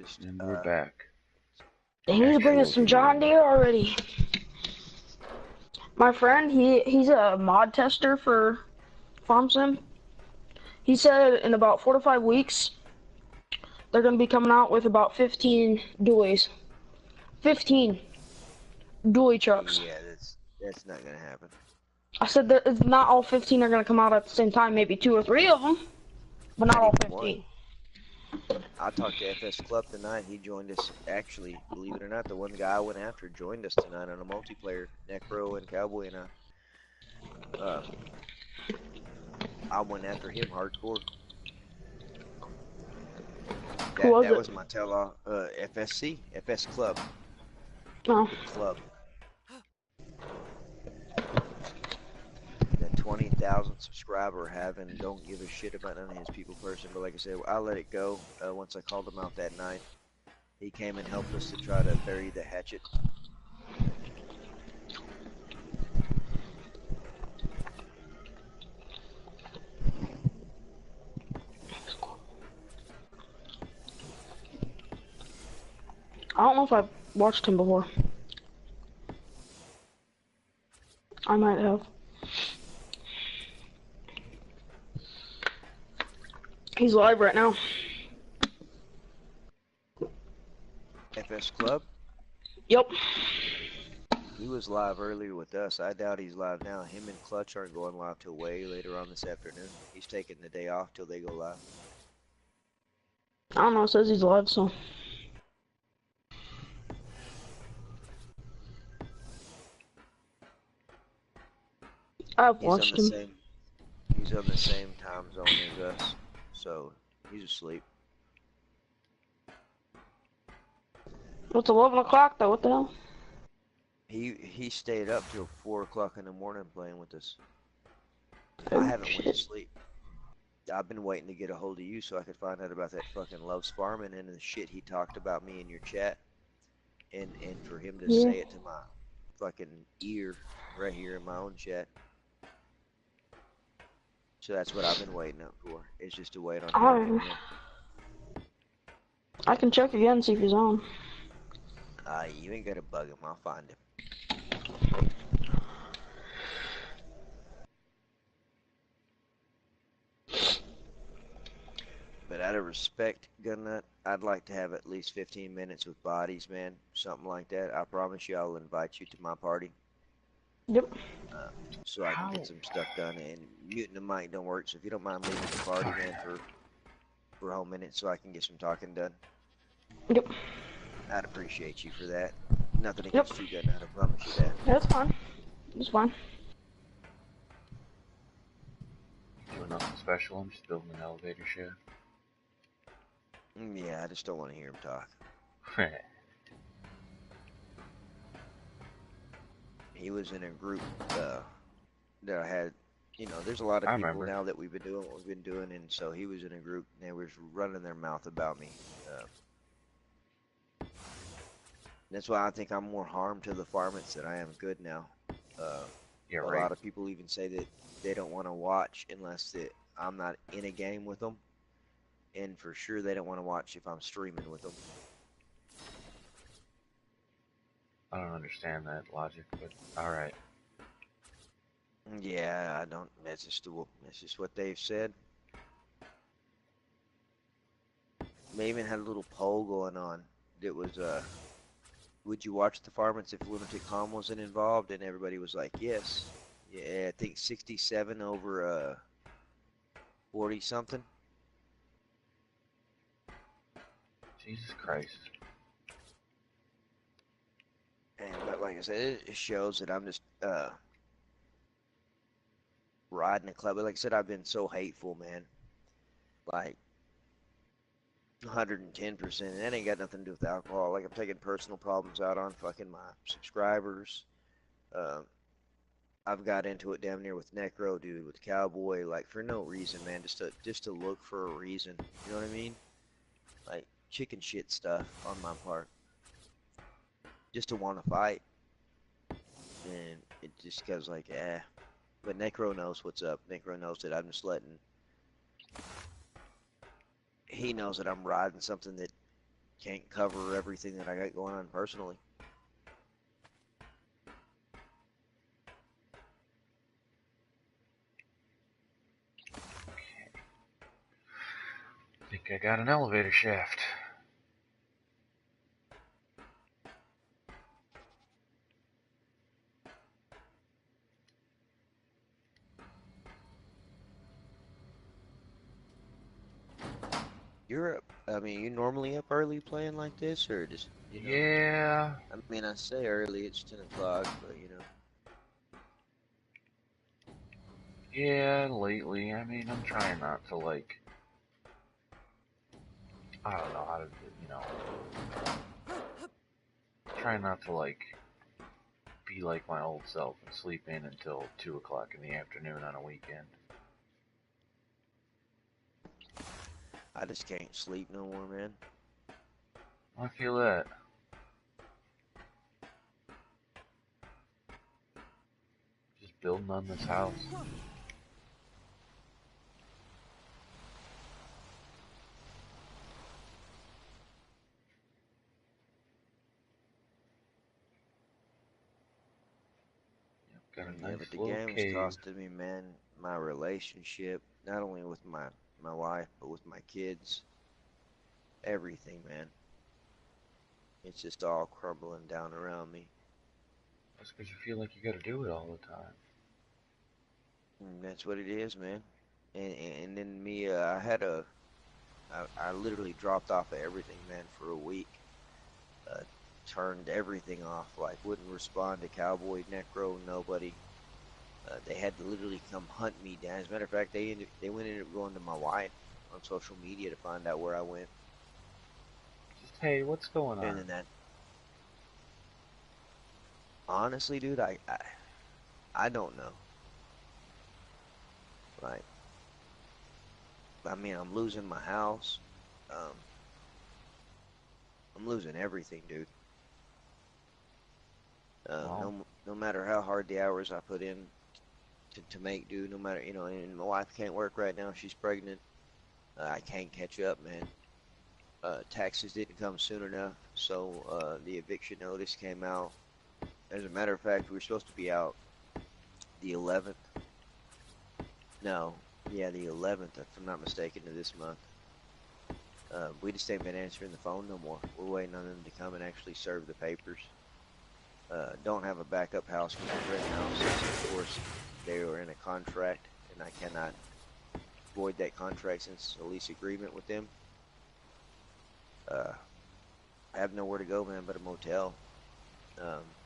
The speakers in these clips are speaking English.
just And we're back. They need to bring us Actual some video. John Deere already. My friend, he's a mod tester for FarmSim. He said in about 4 to 5 weeks, they're going to be coming out with about 15 dualies. 15 dually trucks. yeah, that's not gonna happen. I said that not all 15 are going to come out at the same time. Maybe 2 or 3 of them, but not Not all even one. 15. I talked to FS Club tonight. He joined us. Actually, believe it or not, the one guy I went after joined us tonight on a multiplayer. Necro and Cowboy and I went after him hardcore. Who was That it? was my tell-all. FSC, FS Club, No. the club. That 20,000 subscriber having don't give a shit about none of his people person. But like I said, I let it go once I called him out that night. He came and helped us to try to bury the hatchet. I don't know if I've watched him before. I might have. He's live right now. FS Club. Yep. He was live earlier with us. I doubt he's live now. Him and Clutch aren't going live till way later on this afternoon. He's taking the day off till they go live. I don't know. It says he's live, so. I've watched him. He's on the same time zone as us, so he's asleep. It's 11 o'clock though. What the hell? He stayed up till 4 o'clock in the morning playing with us. Oh, I haven't went to shit. sleep. I've been waiting to get a hold of you so I could find out about that fucking Loves Farming and the shit he talked about me in your chat, and for him to Yeah. say it to my fucking ear right here in my own chat. So that's what I've been waiting up for. It's just to wait on hearing from him. I can check again, see if he's on. You ain't gotta bug him. I'll find him. But out of respect, Gunnut, I'd like to have at least 15 minutes with bodies, man. Something like that. I promise you I'll invite you to my party. Yep. So I can get some stuff done. And muting the mic don't work, so if you don't mind leaving the party, man, for a whole minute so I can get some talking done. Yep. I'd appreciate you for that. Nothing Yep. against you, Gunnut, I promise you that. That's fine. It's fine. Doing nothing special. I'm just building an elevator shaft. Yeah, I just don't want to hear him talk. He was in a group that I had. You know, there's a lot of I people remember. now that we've been doing what we've been doing, and so he was in a group and they was running their mouth about me. That's why I think I'm more harm to the farmers than I am good now. Yeah, A right. lot of people even say that they don't want to watch unless that I'm not in a game with them, and for sure they don't want to watch if I'm streaming with them. I don't understand that logic, but alright. Yeah, I don't. That's just what they've said. They even had a little poll going on that was would you watch the farmers if Lunatic Calm wasn't involved? And everybody was like, yes. Yeah, I think 67 over 40 something. Jesus Christ. But like I said, it shows that I'm just riding the club. But like I said, I've been so hateful, man. Like 110%. And that ain't got nothing to do with alcohol. Like I'm taking personal problems out on fucking my subscribers. I've got into it damn near with Necro, dude, with Cowboy, like for no reason, man. Just to look for a reason. You know what I mean? Like chicken shit stuff on my part. Just to want to fight. And it just goes like, eh. But Necro knows what's up. Necro knows that I'm just letting. He knows that I'm riding something that can't cover everything that I got going on personally. I think I got an elevator shaft. You're up. I mean, you normally up early playing like this, or just, you know? Yeah. I mean, I say early, it's 10 o'clock, but you know. Yeah, lately. I mean, I'm trying not to, like, I don't know how to, you know, try not to, like, be like my old self and sleep in until 2 o'clock in the afternoon on a weekend. I just can't sleep no more, man. I feel that. Just building on this house. Got a Yeah, nice but the little game is cave. costing me, man, my relationship, not only with my wife, but with my kids. Everything, man. It's just all crumbling down around me. That's because you feel like you gotta do it all the time. And that's what it is, man. And then me, I literally dropped off of everything, man, for a week. Uh, Turned everything off, like wouldn't respond to Cowboy, Necro, nobody. They had to literally come hunt me down. As a matter of fact, they ended up going to my wife on social media to find out where I went. Just, hey, what's going And on? then that, honestly, dude, I don't know. Like, I mean, I'm losing my house. Um, I'm losing everything, dude. Well, No matter how hard the hours I put in to make do, no matter, you know, and my wife can't work right now. She's pregnant. I can't catch up, man. Taxes didn't come soon enough, so the eviction notice came out. As a matter of fact, we were supposed to be out the 11th. No, yeah, the 11th, if I'm not mistaken, of this month. We just ain't been answering the phone no more. We're waiting on them to come and actually serve the papers. Don't have a backup house because we're renting houses. Of course, they were in a contract, and I cannot void that contract since a lease agreement with them. I have nowhere to go, man, but a motel. Um,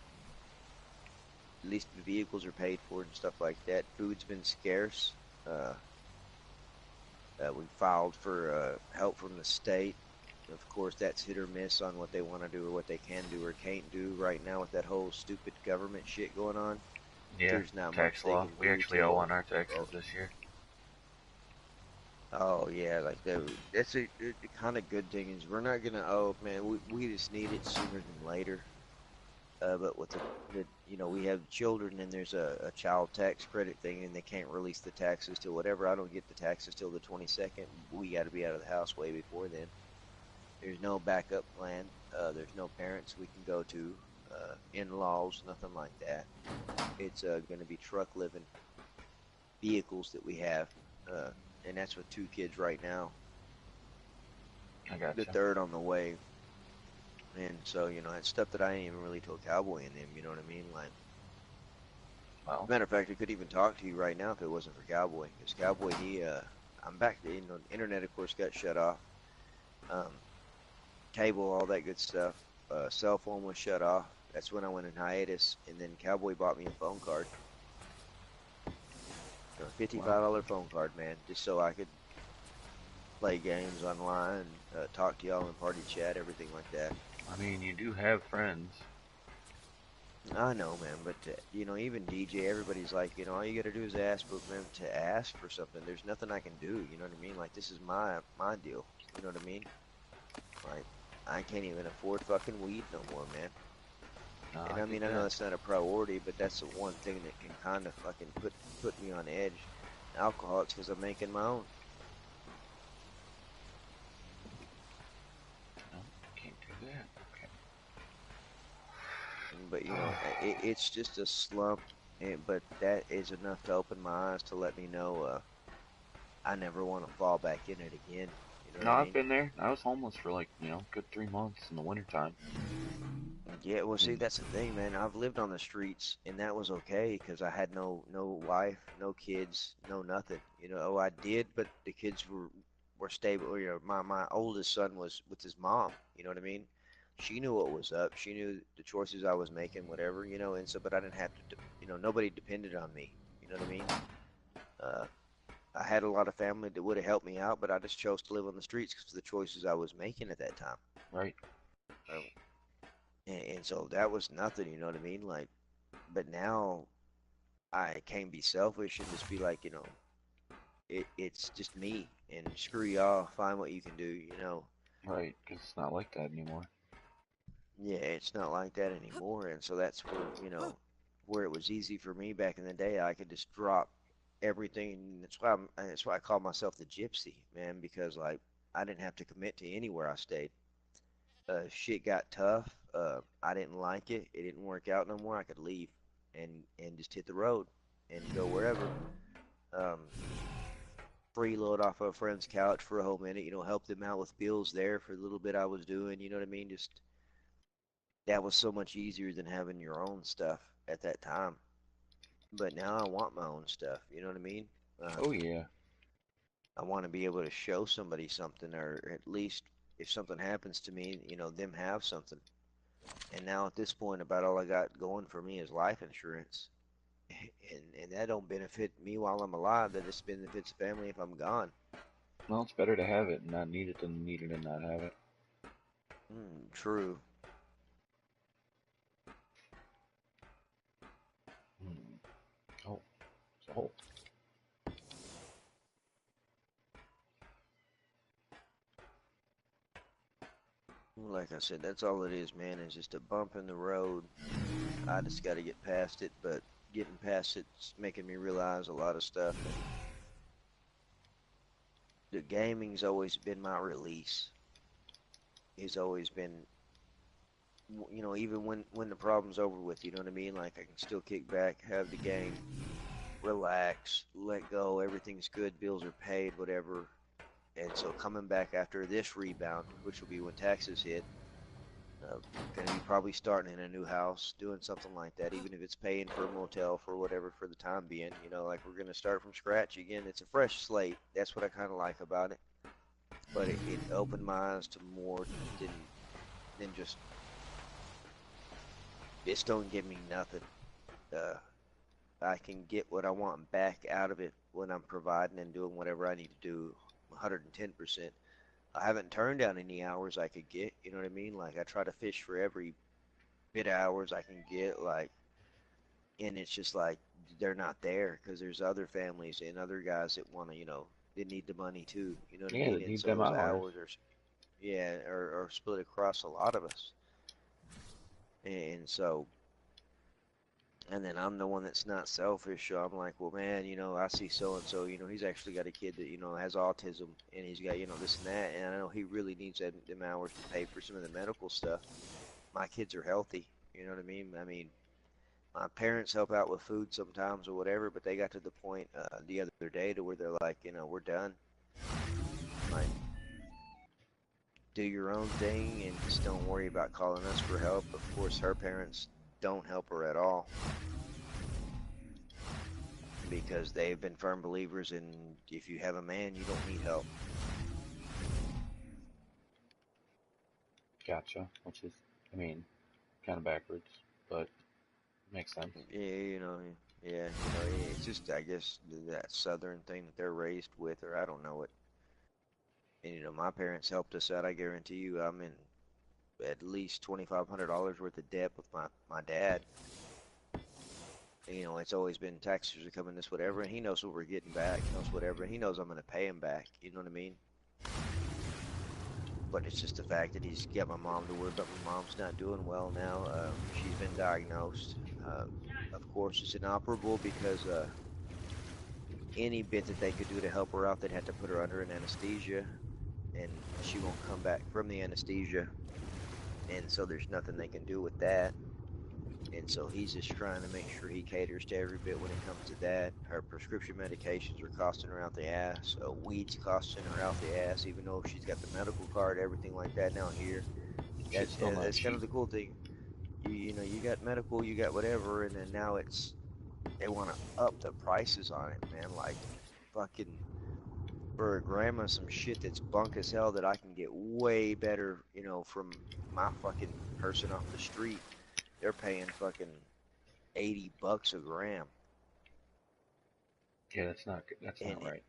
at least the vehicles are paid for and stuff like that. Food's been scarce. Uh, we filed for help from the state. Of course, that's hit or miss on what they want to do or what they can do or can't do right now with that whole stupid government shit going on. yeah, There's not much tax they law. can We do actually owe till. on our taxes Oh, this year. oh yeah, like that's a kind of good thing is we're not gonna. Oh man, we just need it sooner than later. But with the you know we have children and there's a child tax credit thing and they can't release the taxes till whatever. I don't get the taxes till the 22nd. We got to be out of the house way before then. There's no backup plan. There's no parents we can go to, in-laws, nothing like that. It's going to be truck living vehicles that we have, uh, and that's with 2 kids right now. I The gotcha. third on the way, and so you know it's stuff that I ain't even really told Cowboy and them. You know what I mean? Like, Well, matter of fact, I could even talk to you right now if it wasn't for Cowboy, because Cowboy, I'm back. You know, the internet of course got shut off. Um, Cable, all that good stuff. Cell phone was shut off. That's when I went in hiatus, and then Cowboy bought me a phone card, a well, $55 phone card, man, just so I could play games online, talk to y'all in party chat, everything like that. I mean, you do have friends. I know, man, but you know, even DJ, everybody's like, you know, all you gotta do is ask, but man, to ask for something, there's nothing I can do. You know what I mean? Like this is my deal. You know what I mean? Like I can't even afford fucking weed no more, man. No, And I I get mean, I know that. that's not a priority, but that's the one thing that can kind of fucking put me on edge. Alcohol, it's because I'm making my own. No, but you know, it's just a slump. But that is enough to open my eyes to let me know I never want to fall back in it again. You know what No, I I've mean? been there. I was homeless for like, good 3 months in the wintertime. Yeah, well, see, And that's the thing, man. I've lived on the streets, and that was okay because I had no wife, no kids, no nothing. You know, oh, I did, but the kids were stable. You know, my oldest son was with his mom. You know what I mean? She knew what was up. She knew the choices I was making, whatever. You know, and so, but I didn't have to. You know, nobody depended on me. You know what I mean? Uh, I had a lot of family that would have helped me out, but I just chose to live on the streets because of the choices I was making at that time. right. Uh, and so that was nothing. You know what I mean? Like. But now I can't be selfish and just be like, you know, it's just me and screw y'all, find what you can do, you know. Right, because it's not like that anymore. Yeah, it's not like that anymore. And so that's where, you know, where it was easy for me back in the day, I could just drop everything. And that's why I call myself the gypsy, man, because like I didn't have to commit to anywhere I stayed. Shit got tough. I didn't like it. It didn't work out no more. I could leave and just hit the road and go wherever. Um, Freeload off of a friend's couch for a whole minute, you know, help them out with bills there for the little bit I was doing, you know what I mean? Just that was so much easier than having your own stuff at that time. But now I want my own stuff, you know what I mean? Oh, yeah. I want to be able to show somebody something, or at least if something happens to me, you know, them have something. And now at this point, about all I got going for me is life insurance. And that don't benefit me while I'm alive. That just benefits the family if I'm gone. Well, it's better to have it and not need it than need it and not have it. True. Hmm. Oh, so. Like I said, that's all it is, man. It's just a bump in the road. I just got to get past it, but getting past it's making me realize a lot of stuff. The gaming's always been my release. It's always been, you know, even when the problem's over with, you know what I mean? Like I can still kick back, have the game, relax, let go. Everything's good. Bills are paid, whatever. And so coming back after this rebound, which will be when taxes hit, gonna be probably starting in a new house, doing something like that, even if it's paying for a motel for whatever for the time being. You know, like we're gonna start from scratch again. It's a fresh slate. That's what I kind of like about it. But it opened my eyes to more than just this. Don't give me nothing. Uh, I can get what I want back out of it when I'm providing and doing whatever I need to do, 110%. I haven't turned down any hours I could get, you know what I mean? Like I try to fish for every bit of hours I can get, like, and it's just like they're not there because there's other families and other guys that want to, you know, they need the money too, you know what I Yeah, mean? they And need so them those hours. hours are, yeah, are split across a lot of us, and so. And then I'm the one that's not selfish. So I'm like, well, man, you know, I see so and so, you know, he's actually got a kid that, you know, has autism and he's got, you know, this and that. And I know he really needs them hours to pay for some of the medical stuff. My kids are healthy. You know what I mean? I mean, my parents help out with food sometimes or whatever, but they got to the point the other day to where they're like, you know, we're done. Like, do your own thing and just don't worry about calling us for help. Of course, her parents don't help her at all because they've been firm believers in if you have a man, you don't need help. Gotcha. Which is, I mean, kind of backwards, but makes sense. Yeah, you know, yeah, you know, it's just I guess that southern thing that they're raised with, or I don't know it. And you know, my parents helped us out. I guarantee you, I'm in at least $2,500 worth of debt with my dad. And, you know, it's always been taxes are coming this whatever, and he knows what we're getting back, knows whatever, and he knows I'm gonna pay him back. You know what I mean? But it's just the fact that he's got my mom to worry about. My mom's not doing well now. She's been diagnosed. Of course, it's inoperable because any bit that they could do to help her out, they'd have to put her under an anesthesia, and she won't come back from the anesthesia. And so there's nothing they can do with that. And so he's just trying to make sure he caters to every bit when it comes to that. Her prescription medications are costing her out the ass. Weed's costing her out the ass, even though she's got the medical card, everything like that now here. Shit's still not That's kind cheap. of the cool thing. You know, you got medical, you got whatever, and then now they want to up the prices on it, man. Like, fucking, for a grandma, some shit that's bunk as hell that I can get way better, you know, from my fucking person off the street. They're paying fucking $80 a gram. Yeah, that's not good. That's And not right.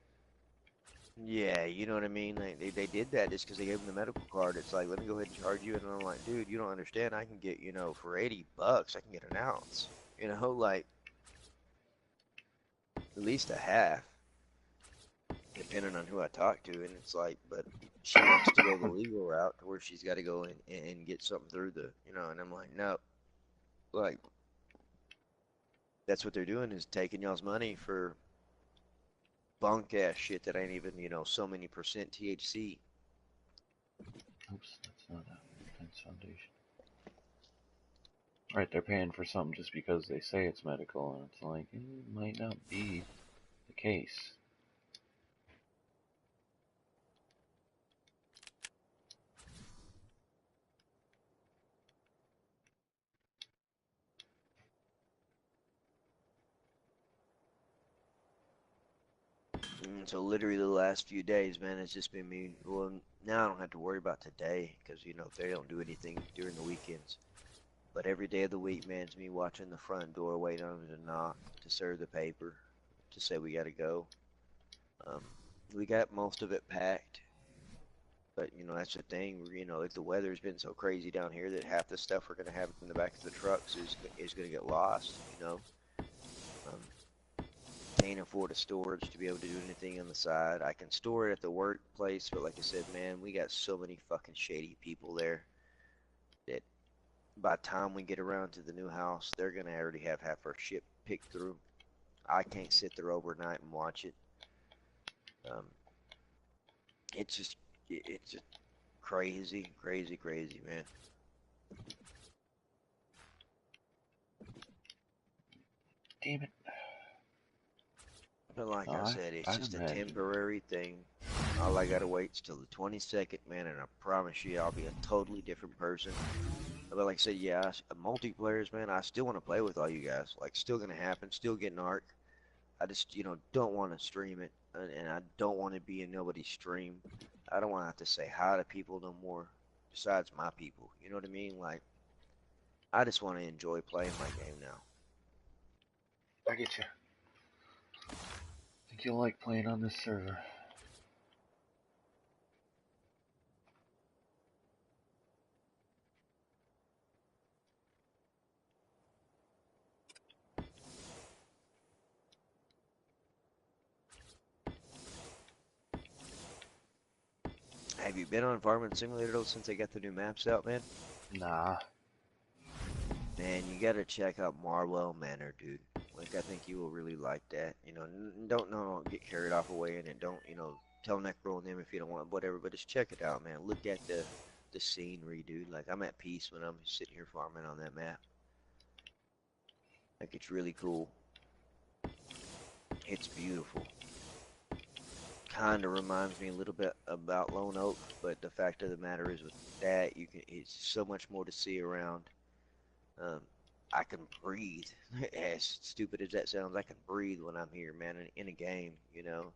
yeah, you know what I mean? They did that just because they gave them the medical card. It's like, let me go ahead and charge you. And I'm like, dude, you don't understand. I can get, you know, for $80, I can get an ounce. You know, like, at least a half, depending on who I talk to. And it's like, but she wants to go the legal route to where she's got to go and get something through the, you know, and I'm like, no. Like, that's what they're doing is taking y'all's money for bunk ass shit that ain't even, you know, so many percent THC. Oops, that's not a Defense Foundation. Right, they're paying for something just because they say it's medical, and it's like, it might not be the case. So literally the last few days, man, it's just been me. Well, now I don't have to worry about today because, you know, if they don't do anything during the weekends. But every day of the week, man, it's me watching the front door, waiting on them to knock, to serve the paper, to say we got to go. Um, we got most of it packed. But, you know, that's the thing. You know, if the weather's been so crazy down here that half the stuff we're going to have in the back of the trucks is going to get lost, you know. Um, can't afford a storage to be able to do anything on the side. I can store it at the workplace, but like I said, man, we got so many fucking shady people there that by the time we get around to the new house, they're gonna already have half our shit picked through. I can't sit there overnight and watch it. Um, it's just crazy, crazy, crazy, man. Damn it. But like No, I said, it's I'd just a imagine. temporary thing. All I gotta wait is till the 22nd, man, and I promise you I'll be a totally different person. But like I said, yeah, multiplayers, man, I still want to play with all you guys. Like, still gonna happen, still getting Arc. I just, you know, don't want to stream it, and I don't want to be in nobody's stream. I don't want to have to say hi to people no more, besides my people. You know what I mean? Like, I just want to enjoy playing my game now. I get you. I think you'll like playing on this server. Have you been on Farming Simulator though since they got the new maps out, man? Nah. Man, you gotta check out Marwell Manor, dude. Like, I think you will really like that. You know, don't get carried off away in it. Don't, you know, tell Necro and them if you don't want whatever, but just check it out, man. Look at the scenery, dude. Like, I'm at peace when I'm sitting here farming on that map. Like, it's really cool. It's beautiful. Kind of reminds me a little bit about Lone Oak, but the fact of the matter is with that, it's so much more to see around. Um, I can breathe. As stupid as that sounds, I can breathe when I'm here, man, in a game, you know.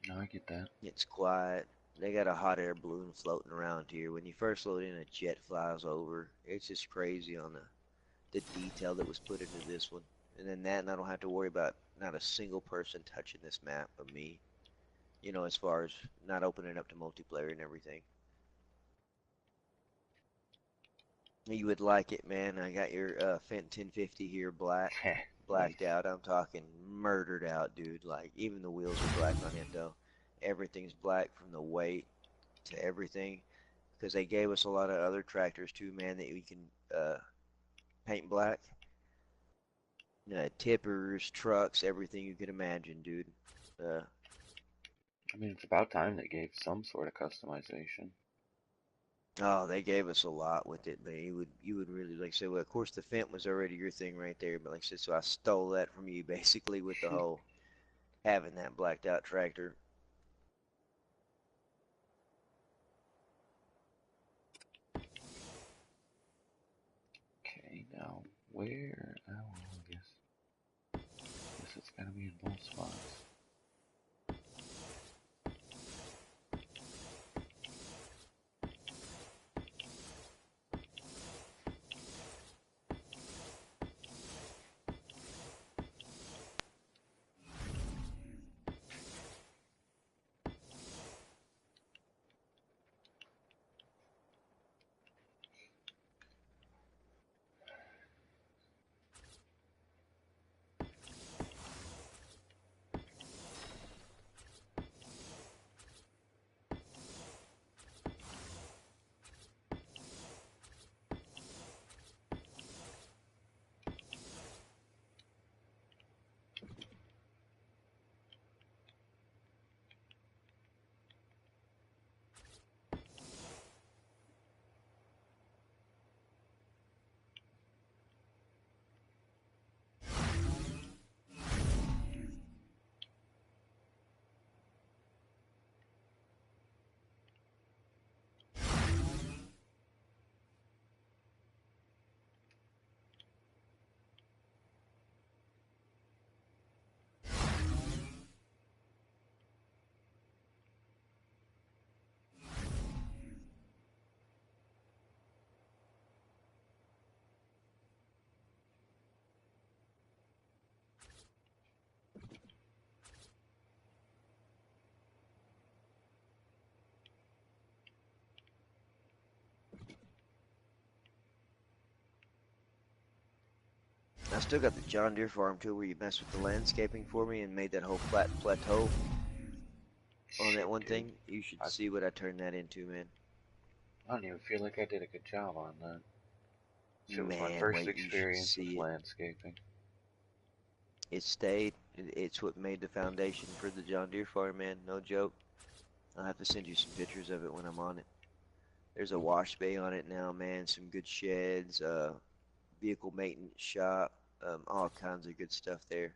No, I get that. It's quiet. They got a hot air balloon floating around here. When you first load in, a jet flies over. It's just crazy on the detail that was put into this one. And then that, and I don't have to worry about not a single person touching this map but me. You know, as far as not opening up to multiplayer and everything. You would like it, man. I got your Fenton 1050 here, blacked Nice. out. I'm talking murdered out, dude. Like, even the wheels are black on it, though. Everything's black from the weight to everything. Because they gave us a lot of other tractors, too, man, that we can paint black. Tippers, trucks, everything you could imagine, dude. Uh, I mean, it's about time they gave some sort of customization. Oh, they gave us a lot with it, but you would really like say, well, of course the Fent was already your thing right there, but like I said, so I stole that from you basically with the whole having that blacked out tractor. Okay, now where? Oh, well, I guess it's gotta be in both spots. I still got the John Deere farm too, where you messed with the landscaping for me and made that whole flat plateau on that Shit, one dude. thing. You should I, see what I turned that into, man. I don't even feel like I did a good job on that. Shit was my Man, first wait, you should experience with see it. landscaping. It stayed. It's what made the foundation for the John Deere farm, man. No joke. I'll have to send you some pictures of it when I'm on it. There's a wash bay on it now, man. Some good sheds, vehicle maintenance shop, all kinds of good stuff there.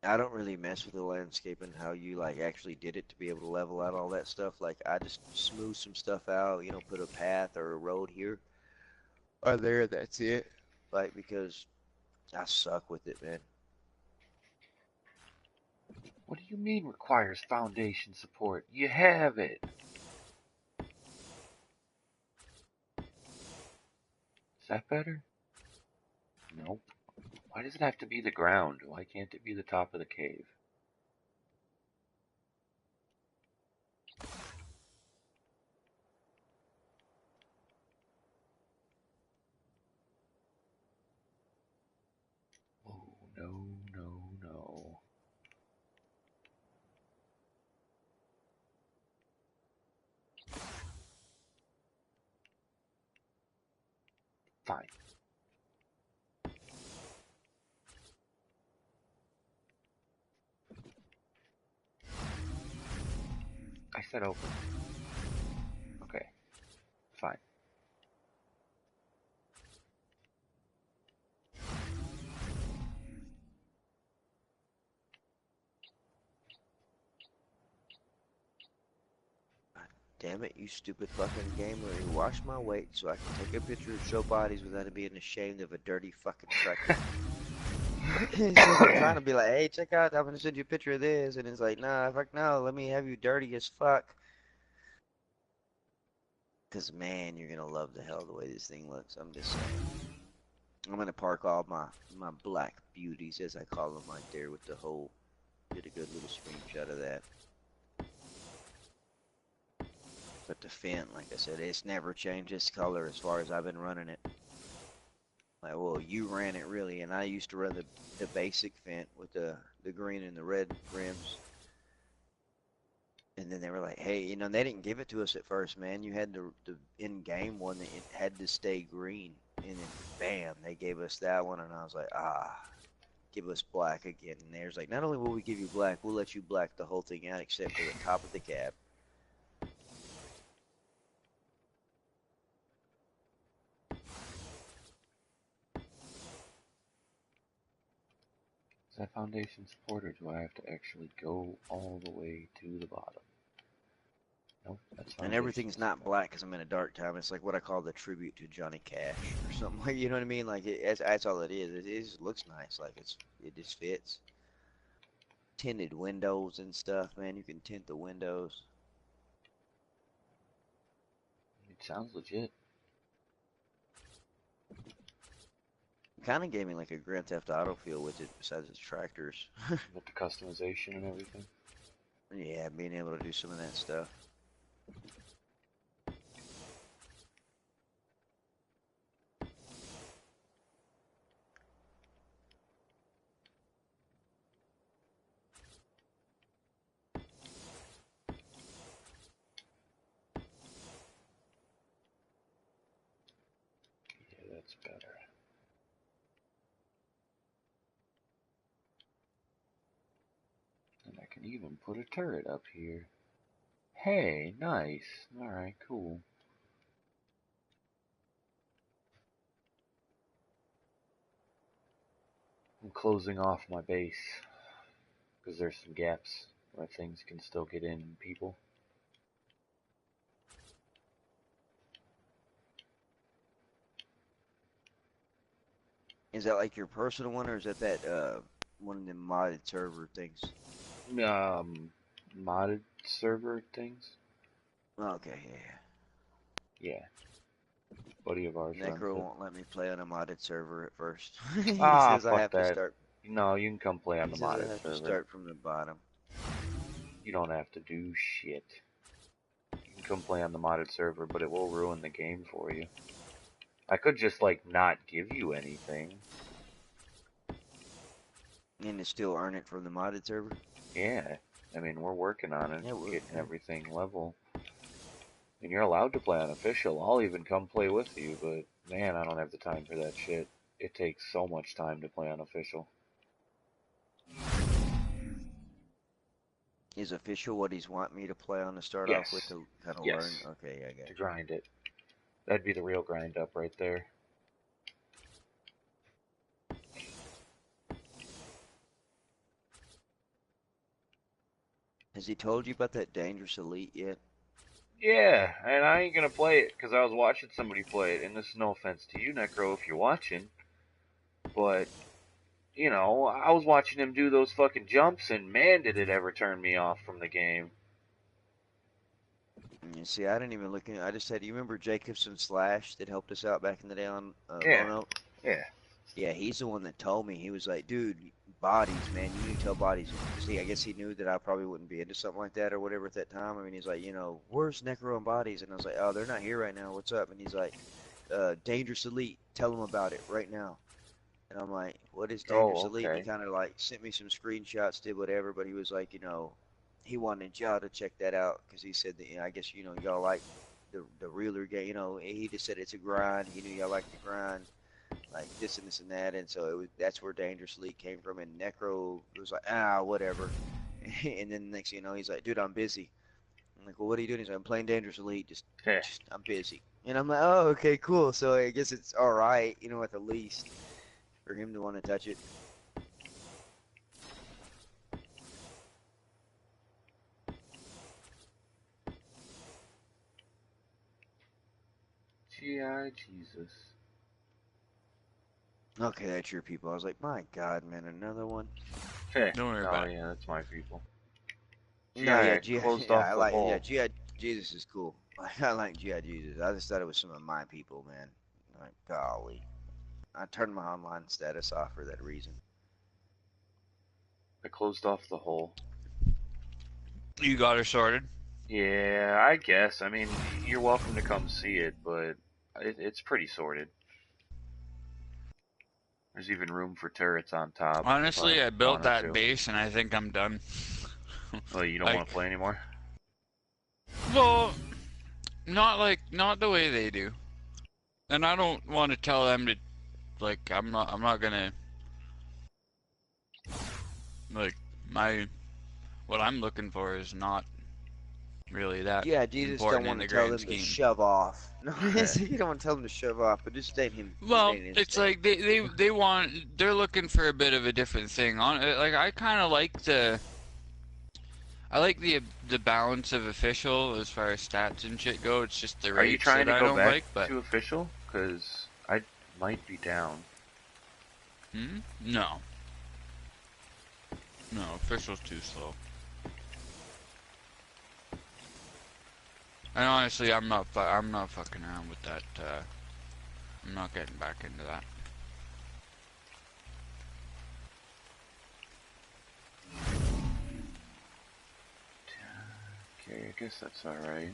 I don't really mess with the landscape and how you like actually did it to be able to level out all that stuff. Like I just smooth some stuff out, put a path or a road here or there. That's it. Like because I suck with it, man. What do you mean requires foundation support? You have it. Is that better? Nope. Why does it have to be the ground? Why can't it be the top of the cave? Oh, no, no, no. Fine. I said open. Okay, fine. Damn it, you stupid fucking game. Let me wash my weight so I can take a picture and show bodies without it being ashamed of a dirty fucking tractor. I'm trying to be like, hey, check out, I'm gonna send you a picture of this, and it's like, nah, fuck no, let me have you dirty as fuck. Cause man, you're gonna love the hell the way this thing looks. I'm just saying. I'm gonna park all my black beauties, as I call them, right there with the hole. Did a good little screenshot of that. But the Fent, like I said, it's never changed its color as far as I've been running it. Like, well, you ran it really, and I used to run the basic Fent with the green and the red rims. And then they were like, hey, they didn't give it to us at first, man. You had the in-game one that it had to stay green. And then, bam, they gave us that one, and I was like, give us black again. And there's like, not only will we give you black, we'll let you black the whole thing out except for the top of the cab. Is that foundation support, or do I have to actually go all the way to the bottom? Nope, that's And everything's not black because I'm in a dark time. It's like what I call the tribute to Johnny Cash or something like, you know what I mean? Like that's all it is. It just looks nice. Like it just fits. Tinted windows and stuff, man. You can tint the windows. It sounds legit. Kind of gave me like a Grand Theft Auto feel with it, besides its tractors. With the customization and everything. Yeah, being able to do some of that stuff. Yeah, that's better. And I can even put a turret up here. Hey, nice. Alright, cool. I'm closing off my base because there's some gaps where things can still get in people. Is that like your personal one, or is that one of them modded server things? Modded server things? Okay, yeah. Yeah. Buddy of ours runs Necro it. won't let me play on a modded server at first. He Ah, says I fuck have to that. start. No, you can come play on He the says I modded have to server. start from the bottom. You don't have to do shit. You can come play on the modded server, but it will ruin the game for you. I could just, like, not give you anything. And to still earn it from the modded server? Yeah. I mean, we're working on it, Yeah, getting everything level. And you're allowed to play on official. I'll even come play with you, but man, I don't have the time for that shit. It takes so much time to play on official. Is official what he's want me to play on to start Yes. off with to kind of Yes. learn? Okay, I got To it. grind it. That'd be the real grind up right there. Has he told you about that Dangerous Elite yet? Yeah, and I ain't gonna play it because I was watching somebody play it, and this is no offense to you, Necro, if you're watching, but, you know, I was watching him do those fucking jumps, and man, did it ever turn me off from the game. You see, I didn't even look in. I just said, you remember Jacobson Slash that helped us out back in the day on Yeah. Lone Oak? Yeah. Yeah, he's the one that told me. He was like, dude, bodies, man. You need to tell bodies. See, I guess he knew that I probably wouldn't be into something like that or whatever at that time. I mean, he's like, you know, where's Necro and Bodies? And I was like, oh, they're not here right now. What's up? And he's like, Dangerous Elite. Tell them about it right now. And I'm like, what is Dangerous Elite? And okay. he kind of like sent me some screenshots, did whatever, but he was like, you know, he wanted y'all to check that out because he said that, you know, I guess, you know, y'all like the realer game. You know, he just said it's a grind. He knew y'all liked the grind. Like this and this and that, and so it was, that's where Dangerous Elite came from. And Necro was like, whatever. And then the next thing you know, he's like, dude, I'm busy. I'm like, well, what are you doing? He's like, I'm playing Dangerous Elite. Just I'm busy. And I'm like, oh, okay, cool. So I guess it's all right, you know, at the least, for him to want to touch it. G.I. Jesus. Okay, that's your people. I was like, my God, man, another one. Don't worry about it. Yeah, that's my people. No, yeah, G.I. closed yeah, off I the like, hole. yeah, G.I. Jesus is cool. I like G.I. Jesus. I just thought it was some of my people, man. Like, golly. I turned my online status off for that reason. I closed off the hole. You got her sorted? Yeah, I guess. I mean, you're welcome to come see it, but it's pretty sorted. There's even room for turrets on top. Honestly, I built wanted that to. base and I think I'm done. Oh, you don't Like- want to play anymore? Well, not the way they do. And I don't want to tell them to, like, I'm not gonna Like what I'm looking for is not really that Yeah, you just don't important in want to the tell grand them to scheme. shove off. No, you don't want to tell them to shove off, but just Well, remain it's insane. like they're looking for a bit of a different thing on it. Like I kind of like the balance of official as far as stats and shit go. It's just the Are you rates trying that to I go don't back like. But to official? Because I might be down. no, official's too slow. And honestly, I'm not fucking around with that. I'm not getting back into that. Okay, I guess that's alright.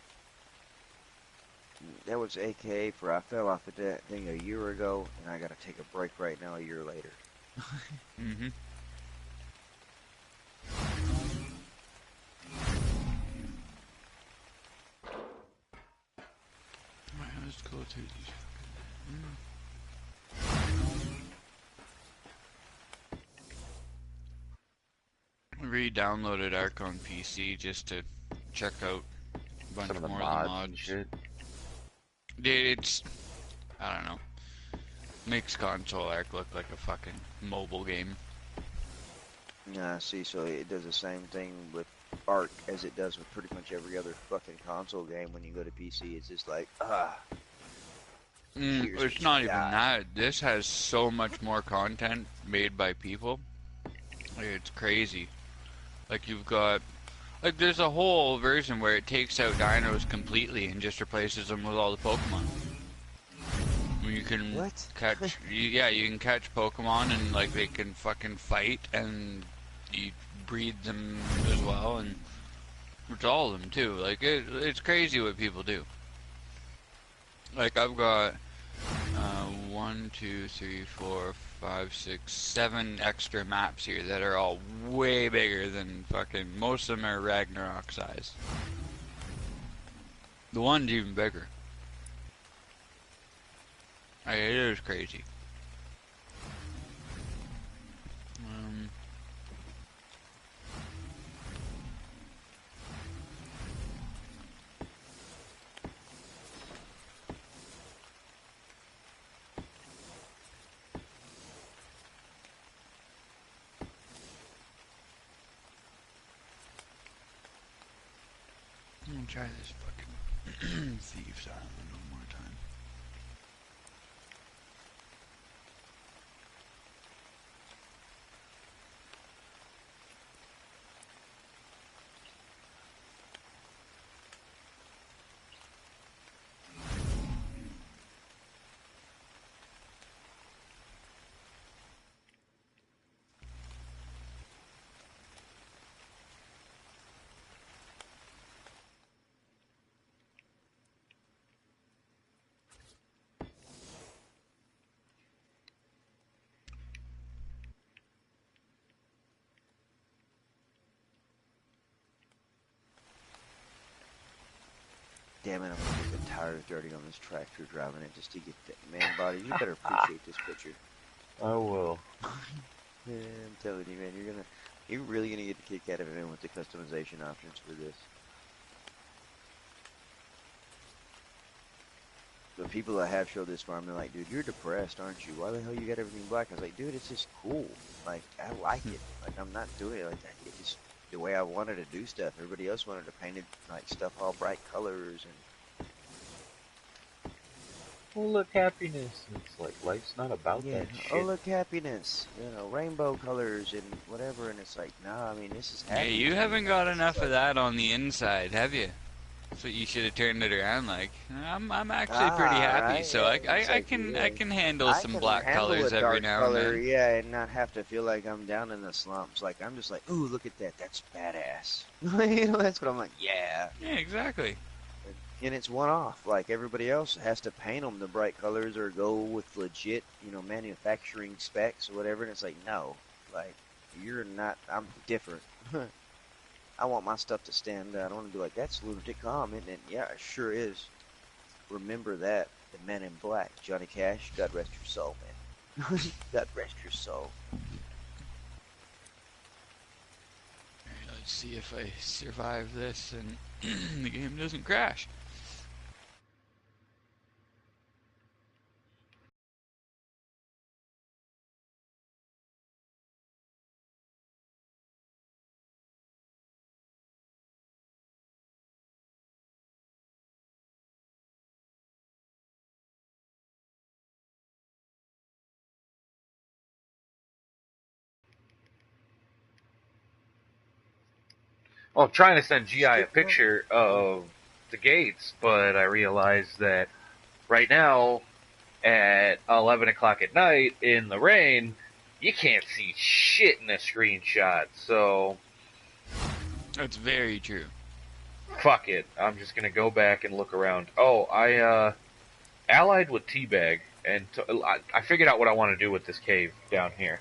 That was AKA for I fell off of that thing a year ago, and I gotta take a break right now a year later. Mm-hmm. Alright, let's go to these. Re-downloaded Arc on PC just to check out a bunch Some of the more mods, of the and mods. shit. Dude, I don't know. Makes console Arc look like a fucking mobile game. Yeah, see, so it does the same thing with Ark as it does with pretty much every other fucking console game. When you go to PC, it's just like, here's what It's you not even got. that. This has so much more content made by people. Like, it's crazy. Like you've got, like there's a whole version where it takes out dinos completely and just replaces them with all the Pokemon. You can What? catch, yeah, you can catch Pokemon and like they can fucking fight and you breed them as well, and it's all of them too. Like it's crazy what people do. Like I've got 1, 2, 3, 4, 5, 6, 7 extra maps here that are all way bigger than fucking, most of them are Ragnarok size. The one's even bigger. Like, it is crazy. I'm gonna try this fucking Thieves Island one more time. Damn it, I'm gonna get the tires dirty on this tractor driving it just to get that man body. You better appreciate this picture. I will. Yeah, I'm telling you, man, you're really gonna get a kick out of it, man, with the customization options for this. The people that have showed this farm, they're like, dude, you're depressed, aren't you? Why the hell you got everything black? I was like, dude, it's just cool. Like, I like it. Like, I'm not doing it like that. It's just the way I wanted to do stuff. Everybody else wanted to paint it, like, stuff all bright colors and... Oh, look, happiness. It's like, life's not about Yeah, that oh, shit. look, happiness. You know, rainbow colors and whatever. And it's like, nah, I mean, this is Yeah, happy. you haven't got enough of that on the inside, have you? So you should have turned it around. Like, I'm actually pretty happy, right, so yeah, it's I like, can yeah. I can handle I some can black handle colors a every dark now color, and then. yeah, and not have to feel like I'm down in the slumps. Like, I'm just like, ooh, look at that. That's badass. You know, that's what I'm like, yeah. Yeah, exactly. And it's one off. Like, everybody else has to paint them the bright colors or go with legit, you know, manufacturing specs or whatever. And it's like, no. Like, you're not, I'm different. I want my stuff to stand out. I want to be like, that's Lunatic Calm, isn't it? Yeah, it sure is. Remember that. The Men in Black. Johnny Cash, God rest your soul, man. God rest your soul. Let's see if I survive this and the game doesn't crash. Well, I'm trying to send GI a Skip picture of the gates, but I realized that right now at 11 o'clock at night in the rain, you can't see shit in a screenshot. So That's very true. fuck it. I'm just gonna go back and look around. Oh, I allied with Teabag, and I figured out what I want to do with this cave down here.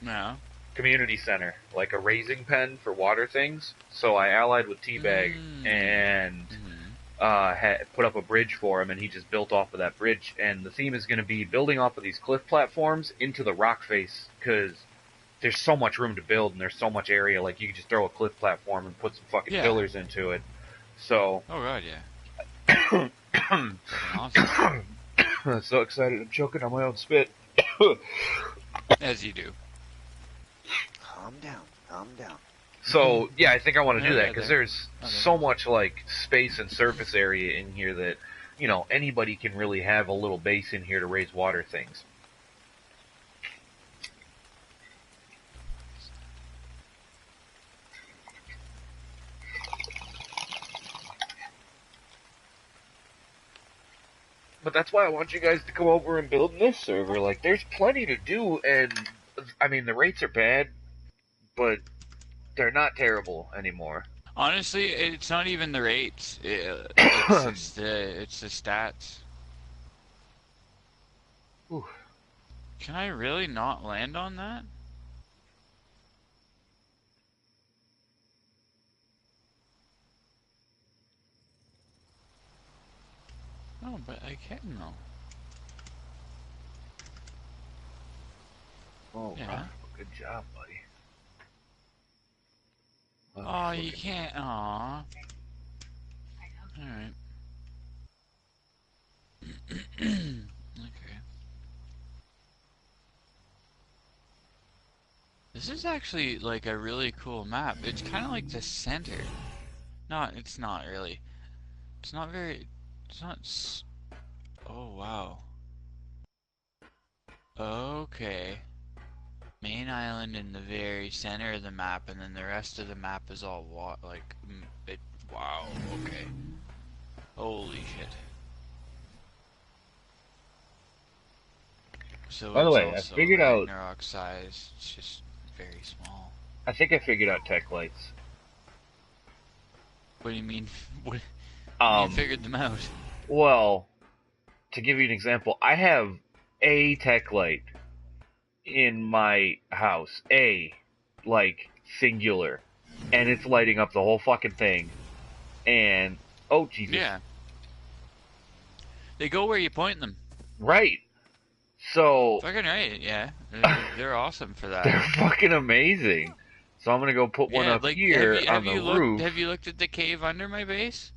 No. Community center, like a raising pen for water things. So I allied with Teabag and put up a bridge for him, and he just built off of that bridge. And the theme is going to be building off of these cliff platforms into the rock face, because there's so much room to build, and there's so much area. Like, you can just throw a cliff platform and put some fucking pillars into it. So. Oh god, yeah. Awesome. I'm so excited, I'm choking on my own spit. As you do. Calm down. Calm down. So, yeah, I think I want to do that, because there. there's so much, like, space and surface area in here that, you know, anybody can really have a little base in here to raise water things. But that's why I want you guys to come over and build in this server. Like, there's plenty to do, and, I mean, the rates are bad, but they're not terrible anymore. Honestly, it's not even the rates. It's the stats. Whew. Can I really not land on that? No, but I can though. Oh, Yeah. wow. Good job, buddy. Oh, you can't. Aw. Alright. Okay. This is actually like a really cool map. It's kind of like the center. No, it's not really. It's not very. It's not. Oh, wow. Okay. Main island in the very center of the map, and then the rest of the map is all wow, okay. Holy shit. So By the it's way, I also figured out- Ragnarok size, it's just very small. I think I figured out tech lights. What do you mean? What, Um, you figured them out? Well, to give you an example, I have a tech light in my house. Like, singular. And it's lighting up the whole fucking thing. And, oh, Jesus. Yeah. They go where you point them. Right. So, Fucking right, yeah. They're awesome for that. they're fucking amazing. So I'm gonna go put one Yeah, up like, here have on the you roof. Have you looked at the cave under my base?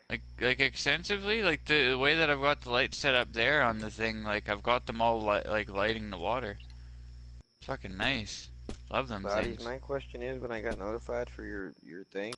Like extensively? Like the way that I've got the lights set up there on the thing, like I've got them all lighting the water. It's fucking nice. Love them Bodies, things. my question is, when I got notified for your thing,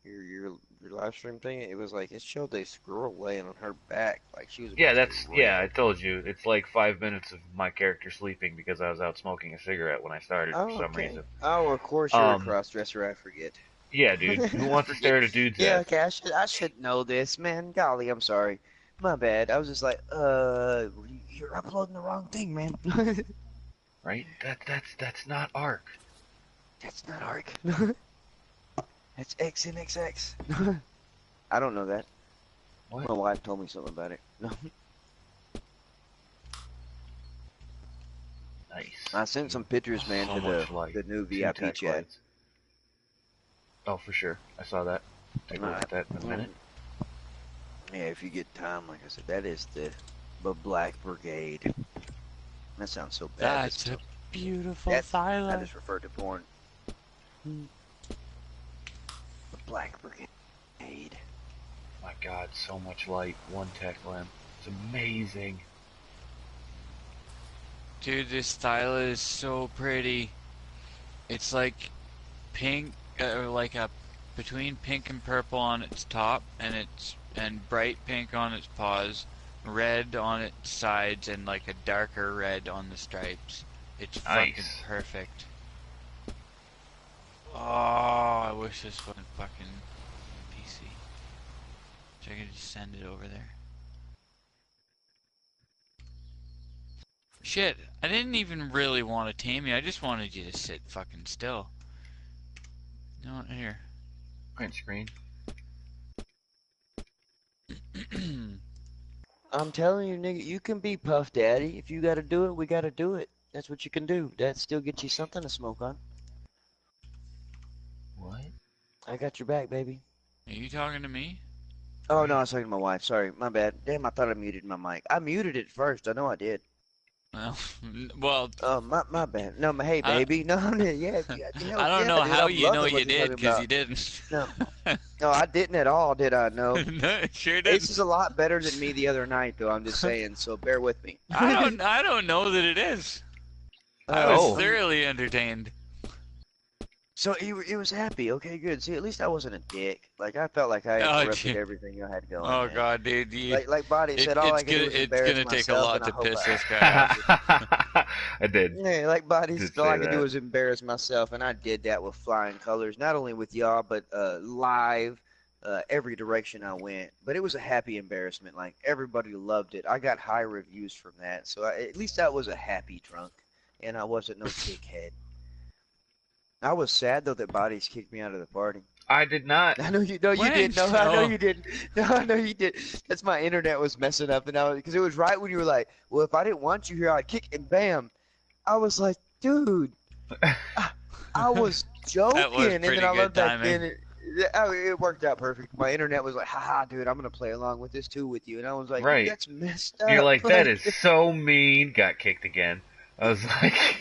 your live stream thing, it was like it showed a squirrel laying on her back, like she was. Yeah, about to that's, rape. yeah, I told you. It's like 5 minutes of my character sleeping because I was out smoking a cigarette when I started for some okay. reason. Oh, of course you're a Um, cross-dresser. I forget. Yeah, dude. Who wants to stare at a dude's Yeah, ass? okay. I should know this, man. Golly, I'm sorry. My bad. I was just like, you're uploading the wrong thing, man. Right? That's not ARC. That's not ARC. That's XNXX. I don't know that. What? My wife told me something about it. No. Nice. I sent some pictures, man, So to much light. the new Two VIP tech chat. lights. Oh, for sure. I saw that. Take a look at that in a minute. Yeah, if you get time, like I said, that is the Black Brigade. That sounds so bad. That's a beautiful I phylum. just referred to porn. The Black Brigade. My God, so much light. One tech lamp. It's amazing. Dude, this style is so pretty. It's like pink, or like a between pink and purple on its top, and bright pink on its paws, red on its sides, and like a darker red on the stripes. It's fucking Nice. perfect. Oh, I wish this wasn't fucking PC. So I could just send it over there. Shit, I didn't even really want to tame you. I just wanted you to sit fucking still. No, here. Print screen. I'm telling you, nigga, you can be Puff Daddy. If you gotta do it, we gotta do it. That's what you can do. That still gets you something to smoke on. What? I got your back, baby. Are you talking to me? Oh, no, I was talking to my wife. Sorry, my bad. Damn, I thought I muted my mic. I muted it first. I know I did. Well, well, Oh, my bad. No, hey, I- baby. No, yeah, I don't know dude, how I'm you know loving what you you're did, talking because about. you didn't. No. No, I didn't at all, did I? No. No, sure Ace didn't. is a lot better than me the other night, though. I'm just saying, so bear with me. I don't know that it is. I was Oh. thoroughly entertained. So he was happy. Okay, good. See, at least I wasn't a dick. Like I felt like I Oh, interrupted gee. everything I had going. Oh man. god, dude, Like Body said, all I could do was it's embarrass gonna take a myself, lot and I to hope piss I. this guy off. I did. Yeah, like Body Did said, all say I could do that. was embarrass myself, and I did that with flying colors. Not only with y'all, but live, every direction I went. But it was a happy embarrassment. Like everybody loved it. I got high reviews from that, so at least that was a happy drunk, and I wasn't no dickhead. I was sad though that Bodies kicked me out of the party. I did not. I know you know you When? did. No, I know Oh. you didn't. No, I know you did. That's my internet was messing up, and because it was right when you were like, "Well, if I didn't want you here, I'd kick," and bam, I was like, "Dude, I was joking." That was And pretty then I good looked back timing. then. It worked out perfect. My internet was like, "Haha, dude, I'm gonna play along with this too with you," and I was like, Right. "That's messed up." You're like, that is so mean. Got kicked again. I was like,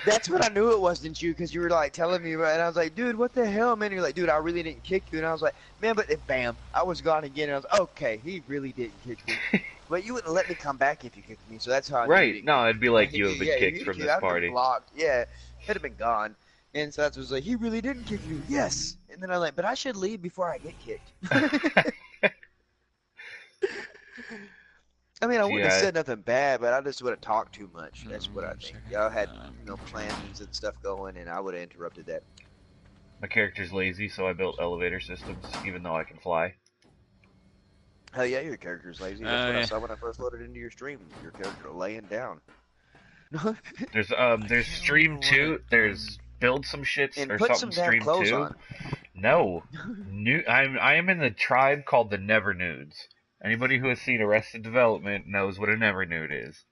That's what I knew it wasn't you, because you were like telling me, and I was like, dude, what the hell, man? You're like, dude, I really didn't kick you, and I was like, man, but then, bam, I was gone again, and I was like, okay, he really didn't kick me, but you wouldn't let me come back if you kicked me, so that's how I knew you right. didn't No, it'd be like kick you me. have been Yeah, kicked you from kicked, this I'd been party. blocked, yeah, it'd have been gone, and so that was like, he really didn't kick you, yes, and then I'm like, but I should leave before I get kicked. I mean, I wouldn't have Yeah. said nothing bad, but I just would have talked too much. That's what I think. Second. Y'all had, plans and stuff going, and I would have interrupted that. My character's lazy, so I built elevator systems, even though I can fly. Hell yeah, your character's lazy. That's what I yeah. saw when I first loaded into your stream. Your character laying down. There's stream 2, there's build some shits And or put something some damn stream clothes 2. on. No. I am in the tribe called the Never Nudes. Anybody who has seen Arrested Development knows what a Never Nude is.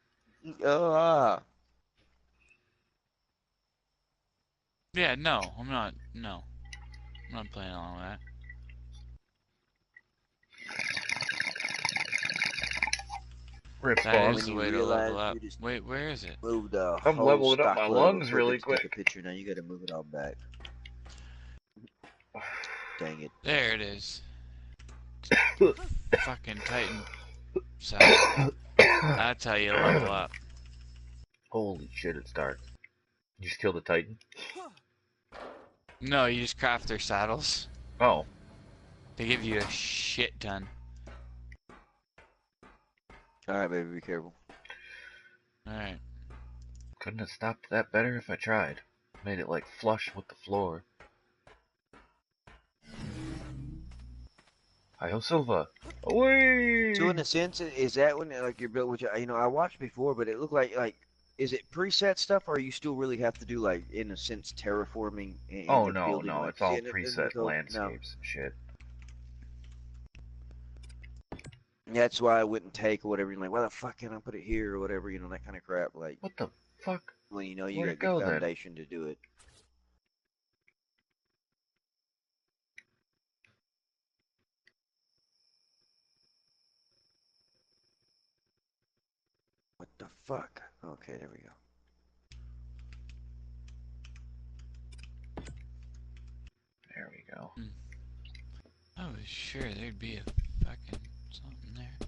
Yeah, no, I'm not. No, I'm not playing along with that. Rip That Spawn. is the you way to realize level up. you just Wait, where is it? move the I'm whole leveling up stock my level lungs quick really and take quick. a picture. Now you gotta move it all back. Dang it. There it is. Fucking Titan saddle. That's how you level up. Holy shit, it's dark. You just killed a Titan? No, you just craft their saddles. Oh. They give you a shit ton. Alright, baby, be careful. Alright. Couldn't have stopped that better if I tried. Made it like flush with the floor. Hi-ho Silva. Away! So in a sense, is that when like you're built? Which I watched before, but it looked like is it preset stuff, or you still really have to do like in a sense terraforming? Oh the no, building, no, like, it's all it doesn't preset go- landscapes and shit. No. That's why I wouldn't take or whatever. You're like, why the fuck can I put it here or whatever? That kind of crap. Like What the fuck? when you Where'd got it go good then? foundation to do it. What the fuck? Okay, there we go. There we go. I was sure there'd be a fucking something there.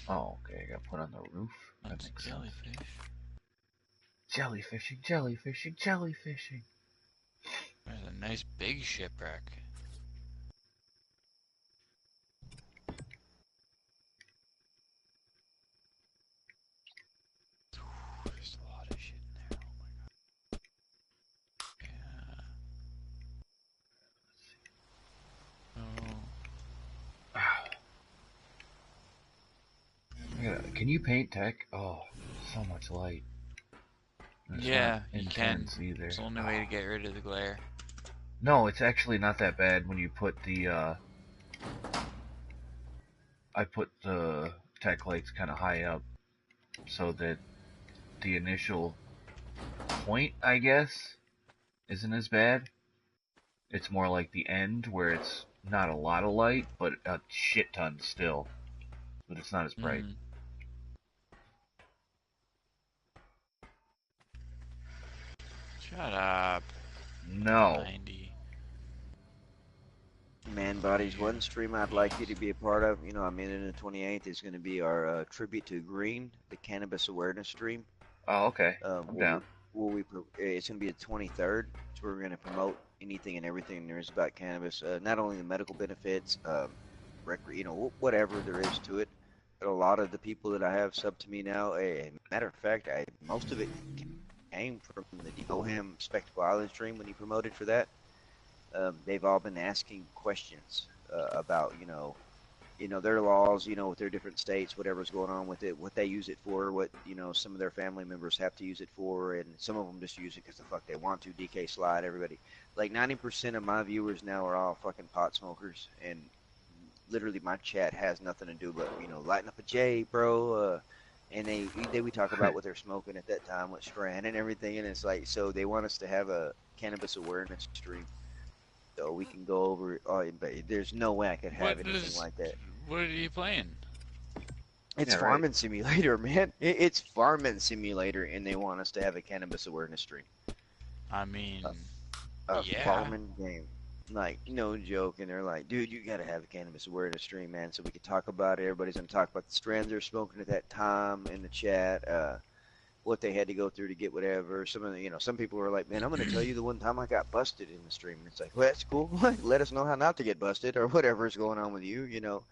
Oh, okay, I got put on the roof. That That's makes jellyfish. sense. Jellyfishing, jellyfishing, jellyfishing. There's a nice big shipwreck. There's a lot of shit in there. Oh my god. Yeah. Oh. Can you paint tech? Oh, so much light. It's Yeah, not you can. intense either. It's the only way to get rid of the glare. No, it's actually not that bad when you put the, I put the tech lights kind of high up so that the initial point, I guess, isn't as bad. It's more like the end where it's not a lot of light, but a shit ton still. But it's not as bright. Shut up. No. 90. Man Bodies, one stream I'd like you to be a part of, you know, I'm in the 28th, is going to be our tribute to Green, the cannabis awareness stream. Oh, okay. I'm down. It's going to be the 23rd, so we're going to promote anything and everything there is about cannabis, not only the medical benefits, you know, whatever there is to it. But a lot of the people that I have sub to me now, matter of fact, most of it came from the Oham Spectacle Island stream when he promoted for that. They've all been asking questions about, you know, their laws, you know, with their different states, whatever's going on with it, what they use it for, what, you know, some of their family members have to use it for, and some of them just use it because the fuck they want to. DK Slide, everybody. Like 90% of my viewers now are all fucking pot smokers, and literally my chat has nothing to do but, you know, lighting up a J, bro, and we talk about what they're smoking at that time, what strand and everything, and it's like, so they want us to have a cannabis awareness stream. So we can go over. Oh, but there's no way I could have anything like that. What are you playing? It's Farming Simulator, man. It's Farming Simulator, and they want us to have a cannabis awareness stream. I mean, a yeah. farming game, like no joke. And they're like, dude, you gotta have a cannabis awareness stream, man, so we can talk about it. Everybody's gonna talk about the strands they're smoking at that time in the chat. What they had to go through to get whatever. Some of the, you know, some people were like, man, I'm going to tell you the one time I got busted in the stream. And it's like, well, that's cool. Let us know how not to get busted or whatever is going on with you, you know.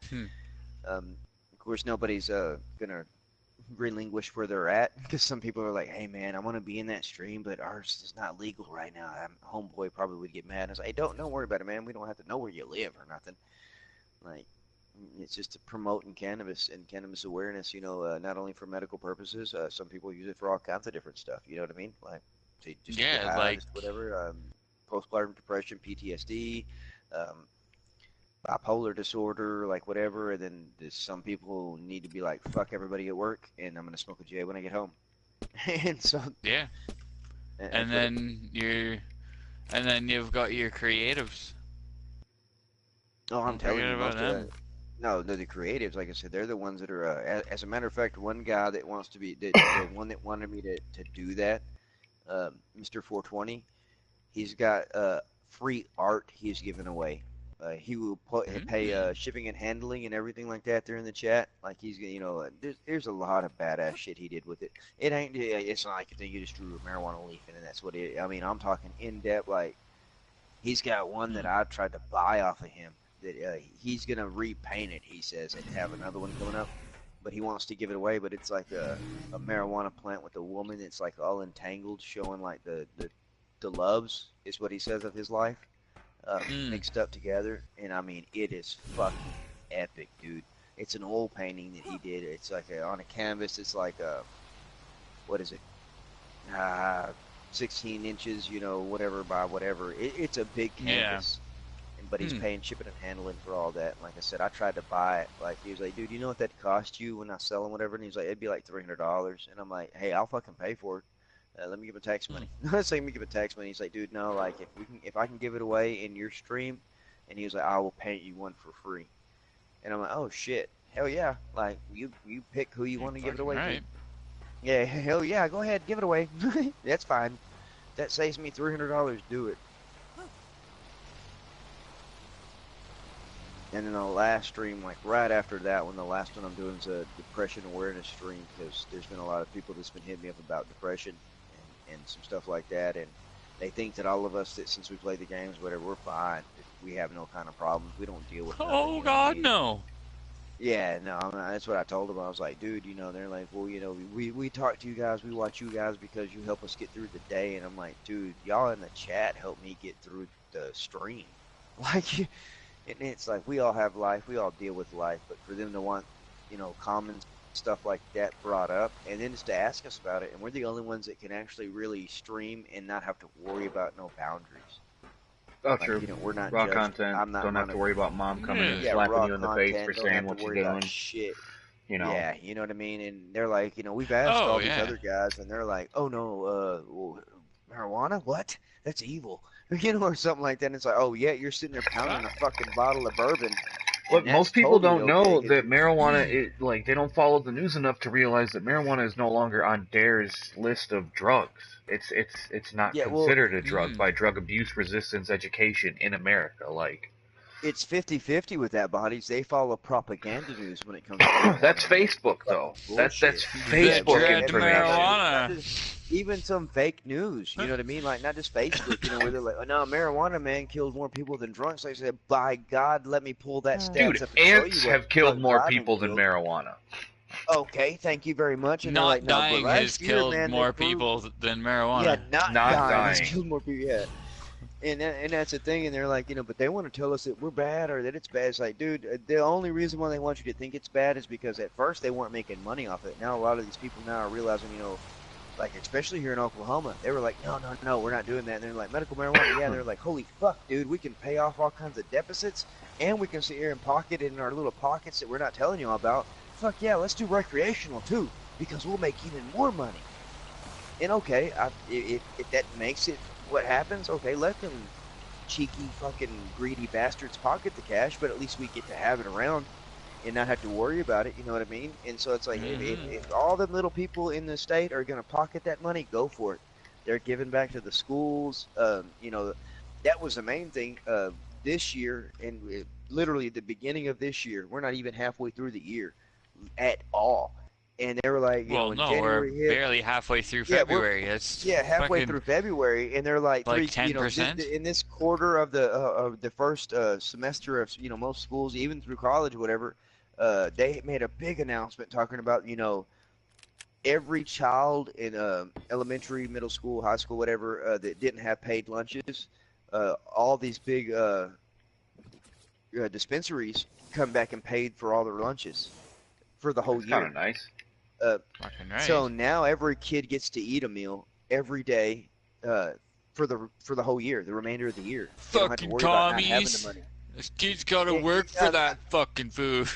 Of course, nobody's going to relinquish where they're at, because some people are like, hey, man, I want to be in that stream, but ours is not legal right now. Homeboy probably would get mad. I was like, hey, don't worry about it, man. We don't have to know where you live or nothing. Like, it's just promoting cannabis and cannabis awareness, you know, not only for medical purposes. Some people use it for all kinds of different stuff. You know what I mean? Like, just yeah, like just whatever. Postpartum depression, PTSD, bipolar disorder, like whatever. And then some people need to be like, fuck everybody at work, and I'm gonna smoke a J when I get home. And so yeah, and then you've got your creatives. Oh, I'm telling you, about them. No, the creatives, like I said, they're the ones that are. As a matter of fact, one guy that wants to be the one that wanted me to do that, Mr. 420, he's got free art he's giving away. He will pay shipping and handling and everything like that there in the chat. Like he's, you know, there's a lot of badass shit he did with it. It's not like you just drew a marijuana leaf in and that's what it. I mean, I'm talking in depth. Like he's got one that I tried to buy off of him. That he's gonna repaint it, he says, and have another one coming up, but he wants to give it away. But it's like a marijuana plant with a woman that's like all entangled, showing like the loves is what he says of his life, mixed up together. And I mean, it is fucking epic, dude. It's an oil painting that he did. It's like on a canvas. It's like what is it? 16 inches, you know, whatever by whatever. It's a big canvas. Yeah. But he's paying shipping and handling for all that. Like I said, I tried to buy it. Like he was like, dude, you know what that cost you when I sell them, whatever? And he's like, it'd be like $300. And I'm like, hey, I'll fucking pay for it. Let me give him tax money. So let me give him tax money. He's like, dude, no, like if I can give it away in your stream, and he was like, I will paint you one for free. And I'm like, oh shit, hell yeah! Like you pick who you want to give it away to. Yeah, hell yeah, go ahead, give it away. That's fine. That saves me $300. Do it. And then the last stream, like right after that one, the last one I'm doing is a depression awareness stream, because there's been a lot of people that's been hitting me up about depression and some stuff like that, and they think that all of us, that since we play the games, whatever, we're fine. We have no kind of problems. We don't deal with nothing, Oh you know, God, no. Yeah, no, that's what I told them. I was like, dude, you know, they're like, well, you know, we talk to you guys, we watch you guys because you help us get through the day. And I'm like, dude, y'all in the chat help me get through the stream. Like, and it's like, we all have life, we all deal with life, but for them to want, you know, common stuff like that brought up, and then just to ask us about it, and we're the only ones that can actually really stream and not have to worry about no boundaries. Oh, Like, true. you know, we're not Raw judged. content. I'm not Don't have to worry about mom coming and yeah, slapping raw you in the face content, for don't saying have what to you're worry about doing. shit. You know. Yeah, you know what I mean? And they're like, you know, we've asked Oh, all these yeah. other guys, and they're like, oh no, well, marijuana? What? That's evil. You know, or something like that. And it's like, oh yeah, you're sitting there pounding a fucking bottle of bourbon. But and most that's people totally don't know okay. that marijuana, like, they don't follow the news enough to realize that marijuana is no longer on DARE's list of drugs. It's not Yeah, well, considered a drug by Drug Abuse Resistance Education in America. Like, it's 50-50 with that, bodies. They follow propaganda news when it comes to marijuana. that's Facebook though. That's Bullshit. Facebook dread information. marijuana. Even some fake news, you know what I mean? Like, not just Facebook, you know, where they're like, oh, no, marijuana, man, kills more people than drunks. They said, by God, let me pull that stats Dude, up and show ants you what have killed drug more driving people than killed. marijuana. Okay, thank you very much. And they're Not like, no, but dying last has year, killed man, they more proved- people than marijuana. Yeah, not dying has dying. killed more people, yeah. And that's the thing, and they're like, you know, but they want to tell us that we're bad or that it's bad. It's like, dude, the only reason why they want you to think it's bad is because at first they weren't making money off it. Now a lot of these people now are realizing, you know, like, especially here in Oklahoma, they were like, no, we're not doing that. And they're like, medical marijuana, yeah. They're like, holy fuck, dude, we can pay off all kinds of deficits, and we can sit here and pocket it in our little pockets that we're not telling you about. Fuck yeah, let's do recreational too, because we'll make even more money. And okay, if that makes it what happens, okay, let them cheeky fucking greedy bastards pocket the cash, but at least we get to have it around and not have to worry about it, you know what I mean? And so it's like, if all the little people in the state are going to pocket that money, go for it. They're giving back to the schools. You know, that was the main thing this year, and literally at the beginning of this year, we're not even halfway through the year at all. And they were like, you know, Well, when no, January we're hit, barely halfway through Yeah, we're- February. It's halfway fucking- through February, and they're like, Like you know, 10%? in this quarter of the first semester of, you know, most schools, even through college, whatever, they made a big announcement talking about, you know, every child in elementary, middle school, high school, whatever, that didn't have paid lunches, all these big dispensaries come back and paid for all their lunches for the whole That's kind year. of nice. Fucking right. So now every kid gets to eat a meal every day for the whole year, the remainder of the year. They don't have to Fucking worry about not having commies. the money. This kid's gotta Yeah, work yeah. for that fucking food.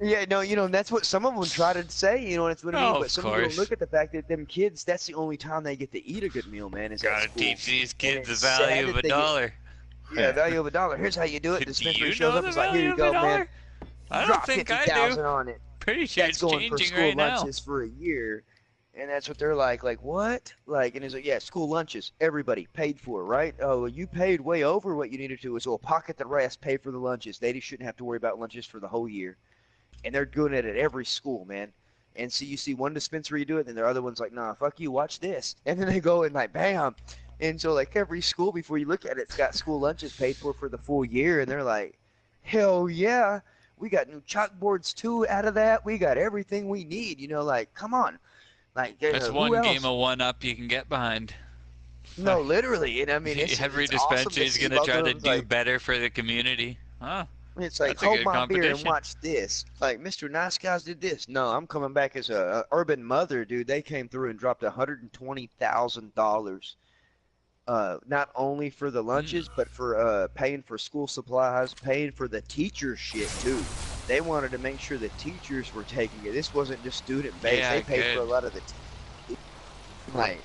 Yeah, no, you know, and that's what some of them try to say, you know, and it's what I mean. Oh, But of some people don't course. look at the fact that them kids, that's the only time they get to eat a good meal, man, is at Gotta school. teach these kids the it's sad value of that a they get- dollar. Yeah, value of a dollar. Here's how you do it. Do Dispensary you shows know up. the It's like, here value you of a go, man. dollar? I don't Drop think I 50,000 do. on it. Pretty sure That's it's going for changing school right now. lunches for a year. And that's what they're like what? Like, and it's like, yeah, school lunches, everybody paid for, right? Oh, you paid way over what you needed to, so we'll pocket the rest, pay for the lunches. They shouldn't have to worry about lunches for the whole year. And they're doing it at every school, man. And so you see one dispensary do it, and the other one's like, nah, fuck you, watch this. And then they go and like, bam. And so like every school, before you look at it, it's got school lunches paid for the full year. And they're like, hell yeah. We got new chalkboards too out of that. We got everything we need, you know, like, come on. Like, That's who one else? game of one up you can get behind. No, literally, and I mean, it's Every it's awesome dispensary is see gonna both try of to them, do like, better for the community. Huh? It's like, That's a hold good my beer and competition. watch this. Like, Mr. Nice Guys did this. No, I'm coming back as a urban mother, dude. They came through and dropped $120,000. Not only for the lunches, but for paying for school supplies, paying for the teacher shit too. They wanted to make sure the teachers were taking it. This wasn't just student based. Yeah, they paid for a good. lot of the like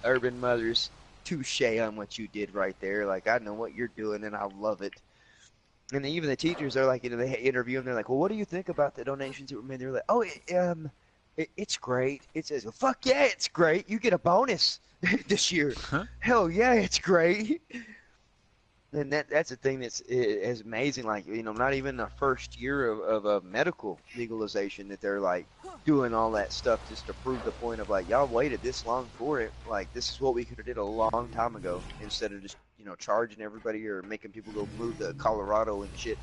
urban mothers. Touche on what you did right there. Like, I know what you're doing and I love it. And even the teachers, they're like, you know, they interview them. They're like, well, what do you think about the donations that were made? They're like, oh, It's great. It says, fuck yeah, it's great. You get a bonus this year. Huh? Hell yeah, it's great. And that's the thing is amazing. Like, not even the first year of a medical legalization that they're like doing all that stuff just to prove the point of like, y'all waited this long for it. Like, this is what we could have did a long time ago instead of just, charging everybody or making people go move to Colorado and shit.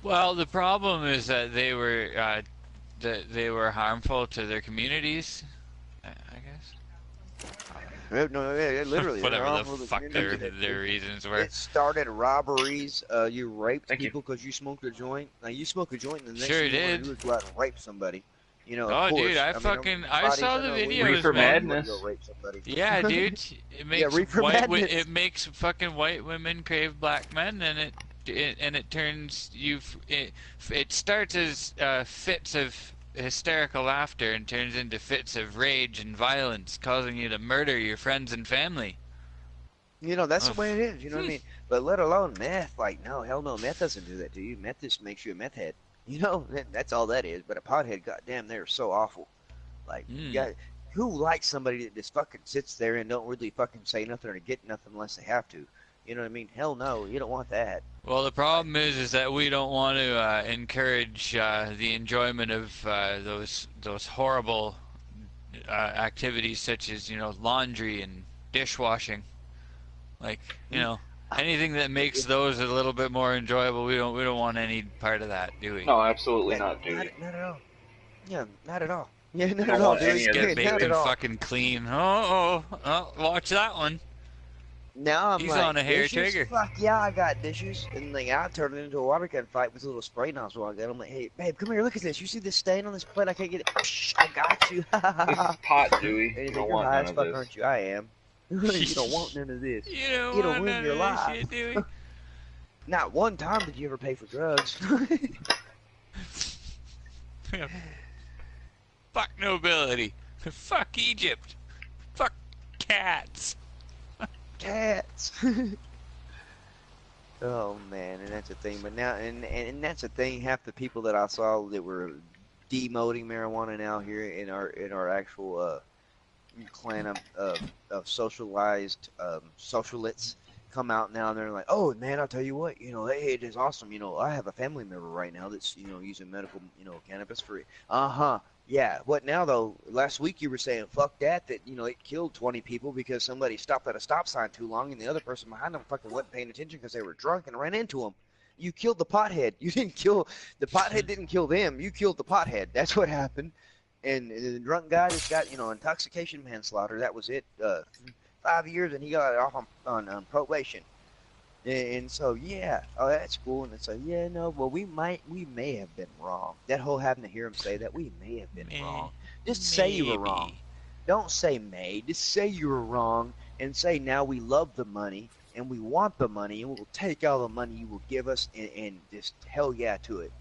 Well, the problem is that they were harmful to their communities, I guess. No, yeah, literally. Whatever they're the awful to fuck community. their reasons were. It started robberies. You raped Thank you. people because you smoked a joint. Now you smoke a joint, and the next Sure thing you want did. to do is go out and rape somebody. Of Oh, course. dude, I saw the videos, Reefer man. Madness. Go rape somebody. Yeah, dude, it makes Reefer Madness. it makes fucking white women crave black men, and it turns it starts as fits of hysterical laughter and turns into fits of rage and violence, causing you to murder your friends and family. That's Ugh. the way it is. You know what I mean? But let alone meth. Like, no, hell no, meth doesn't do that to you. Meth just makes you a meth head. That's all that is. But a pothead, goddamn, they're so awful. Like, who likes somebody that just fucking sits there and don't really fucking say nothing or get nothing unless they have to? You know what I mean? Hell no, you don't want that. Well, the problem is that we don't want to encourage the enjoyment of those horrible activities such as laundry and dishwashing. Like anything that makes those a little bit more enjoyable. We don't want any part of that, do we? No, absolutely not, dude. Not at all. Yeah, not at all. Yeah, not Don't at all, want dude. any of Get it. Not bacon at all. fucking clean. Oh, watch that one. Now I'm He's like, on a hair dishes? trigger. Fuck yeah, I got dishes. And like, I turned it into a water gun fight with a little spray nozzle I got. I'm like, hey, babe, come here, look at this. You see this stain on this plate? I can't get it. Psh, I got you. This is pot, Dewey. You Anything, don't you're want high none as of fuck, this. aren't you? I am. You don't want none of this. You don't It'll want ruin none your of this life. shit, do we? Not one time did you ever pay for drugs. Fuck nobility. Fuck Egypt. Fuck cats. Cats. Oh man, and that's the thing. But now, and that's the thing. Half the people that I saw that were demoting marijuana now here in our actual clan of socialized socialites come out now, and they're like, oh man, I'll tell you what, hey, it is awesome. I have a family member right now that's using medical cannabis for yeah. What now though? Last week you were saying fuck that it killed 20 people because somebody stopped at a stop sign too long and the other person behind them fucking wasn't paying attention because they were drunk and ran into them. You killed the pothead. You didn't kill the pothead. Didn't kill them. You killed the pothead. That's what happened. And the drunk guy just got intoxication manslaughter. That was it. 5 years and he got off on probation. And so yeah, oh that's cool. And so yeah, no, well we may have been wrong. That whole having to hear him say that we may have been wrong. Just say you were wrong. Don't say may. Just say you were wrong and say now we love the money and we want the money and we'll take all the money you will give us and just hell yeah to it.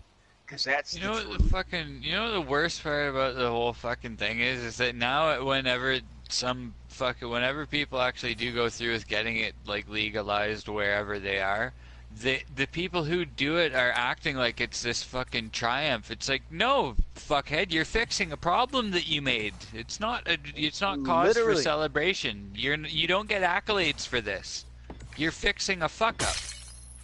Cause that's You know what the worst part about the whole fucking thing is that now whenever people actually do go through with getting it like legalized wherever they are, the people who do it are acting like it's this fucking triumph. It's like, no, fuckhead, you're fixing a problem that you made. It's not cause for Literally. celebration. You don't get accolades for this. You're fixing a fuck up.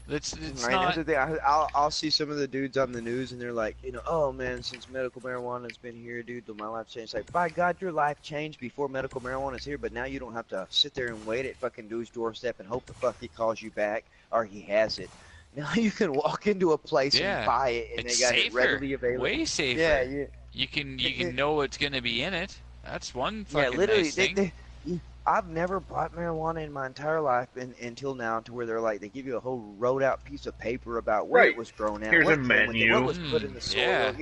It's Right, not. that's the thing. I'll see some of the dudes on the news and they're like, oh man, since medical marijuana's been here, dude, my life changed. Like, by God, your life changed before medical marijuana's here, but now you don't have to sit there and wait at fucking dude's doorstep and hope the fuck he calls you back or he has it. Now you can walk into a place and buy it and It's they got safer, it readily available. way safer. Yeah. You can know what's gonna be in it. That's one fucking Yeah, literally, nice thing. I've never bought marijuana in my entire life until now, to where they're like they give you a whole wrote out piece of paper about where Right. it was grown at, Here's what a came with it, menu. what was put in the soil, Yeah.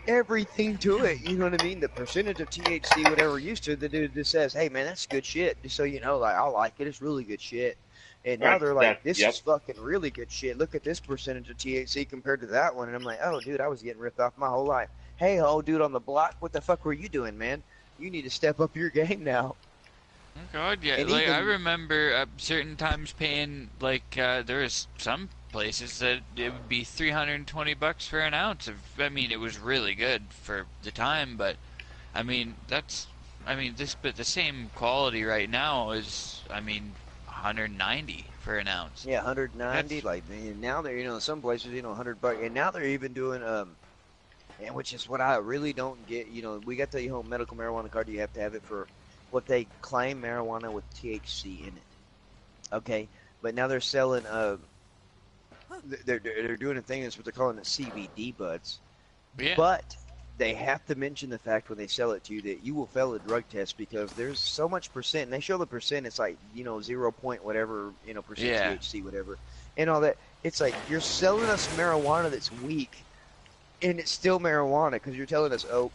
Everything to it. You know what I mean? The percentage of THC, whatever used to, the dude just says, "Hey man, that's good shit." Just so you know, like I like it. It's really good shit. And now Right, they're like, that- "This yep. is fucking really good shit. Look at this percentage of THC compared to that one." And I'm like, "Oh, dude, I was getting ripped off my whole life." Hey, old dude on the block, what the fuck were you doing, man? You need to step up your game now. Oh God, yeah. And Like I even- remember certain times paying like there was some places that it would be $320 for an ounce. I mean, it was really good for the time, but I mean, but the same quality right now is, I mean, 190 for an ounce. Yeah, 190. That's- Like now they're some places $100, and now they're even doing and which is what I really don't get. We got the medical marijuana card. You have to have it for what they claim marijuana with THC in it. Okay, but now they're selling they're doing a thing that's what they're calling the CBD buds. Yeah. But they have to mention the fact when they sell it to you that you will fail a drug test because there's so much percent, and they show the percent. It's like 0 point whatever percent Yeah. THC whatever, and all that. It's like you're selling us marijuana that's weak, and it's still marijuana because you're telling us, oh,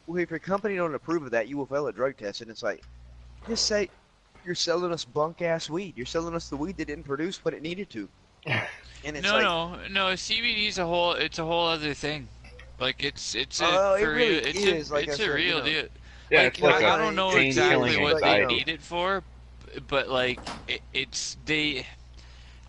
well, if your company don't approve of that, you will fail a drug test. And it's like, just say you're selling us bunk ass weed. You're selling us the weed that didn't produce what it needed to. And it's No, CBD's it's a whole other thing. Like it's a Oh, it for really real, is, like I it's said, a real deal. Yeah, Like, it's like I a don't know pain exactly killing what they anxiety. need it for, but like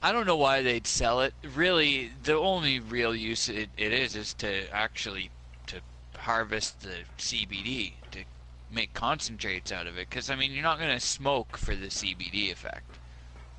I don't know why they'd sell it. Really, the only real use it is to actually to harvest the CBD to make concentrates out of it. Because I mean, you're not gonna smoke for the CBD effect.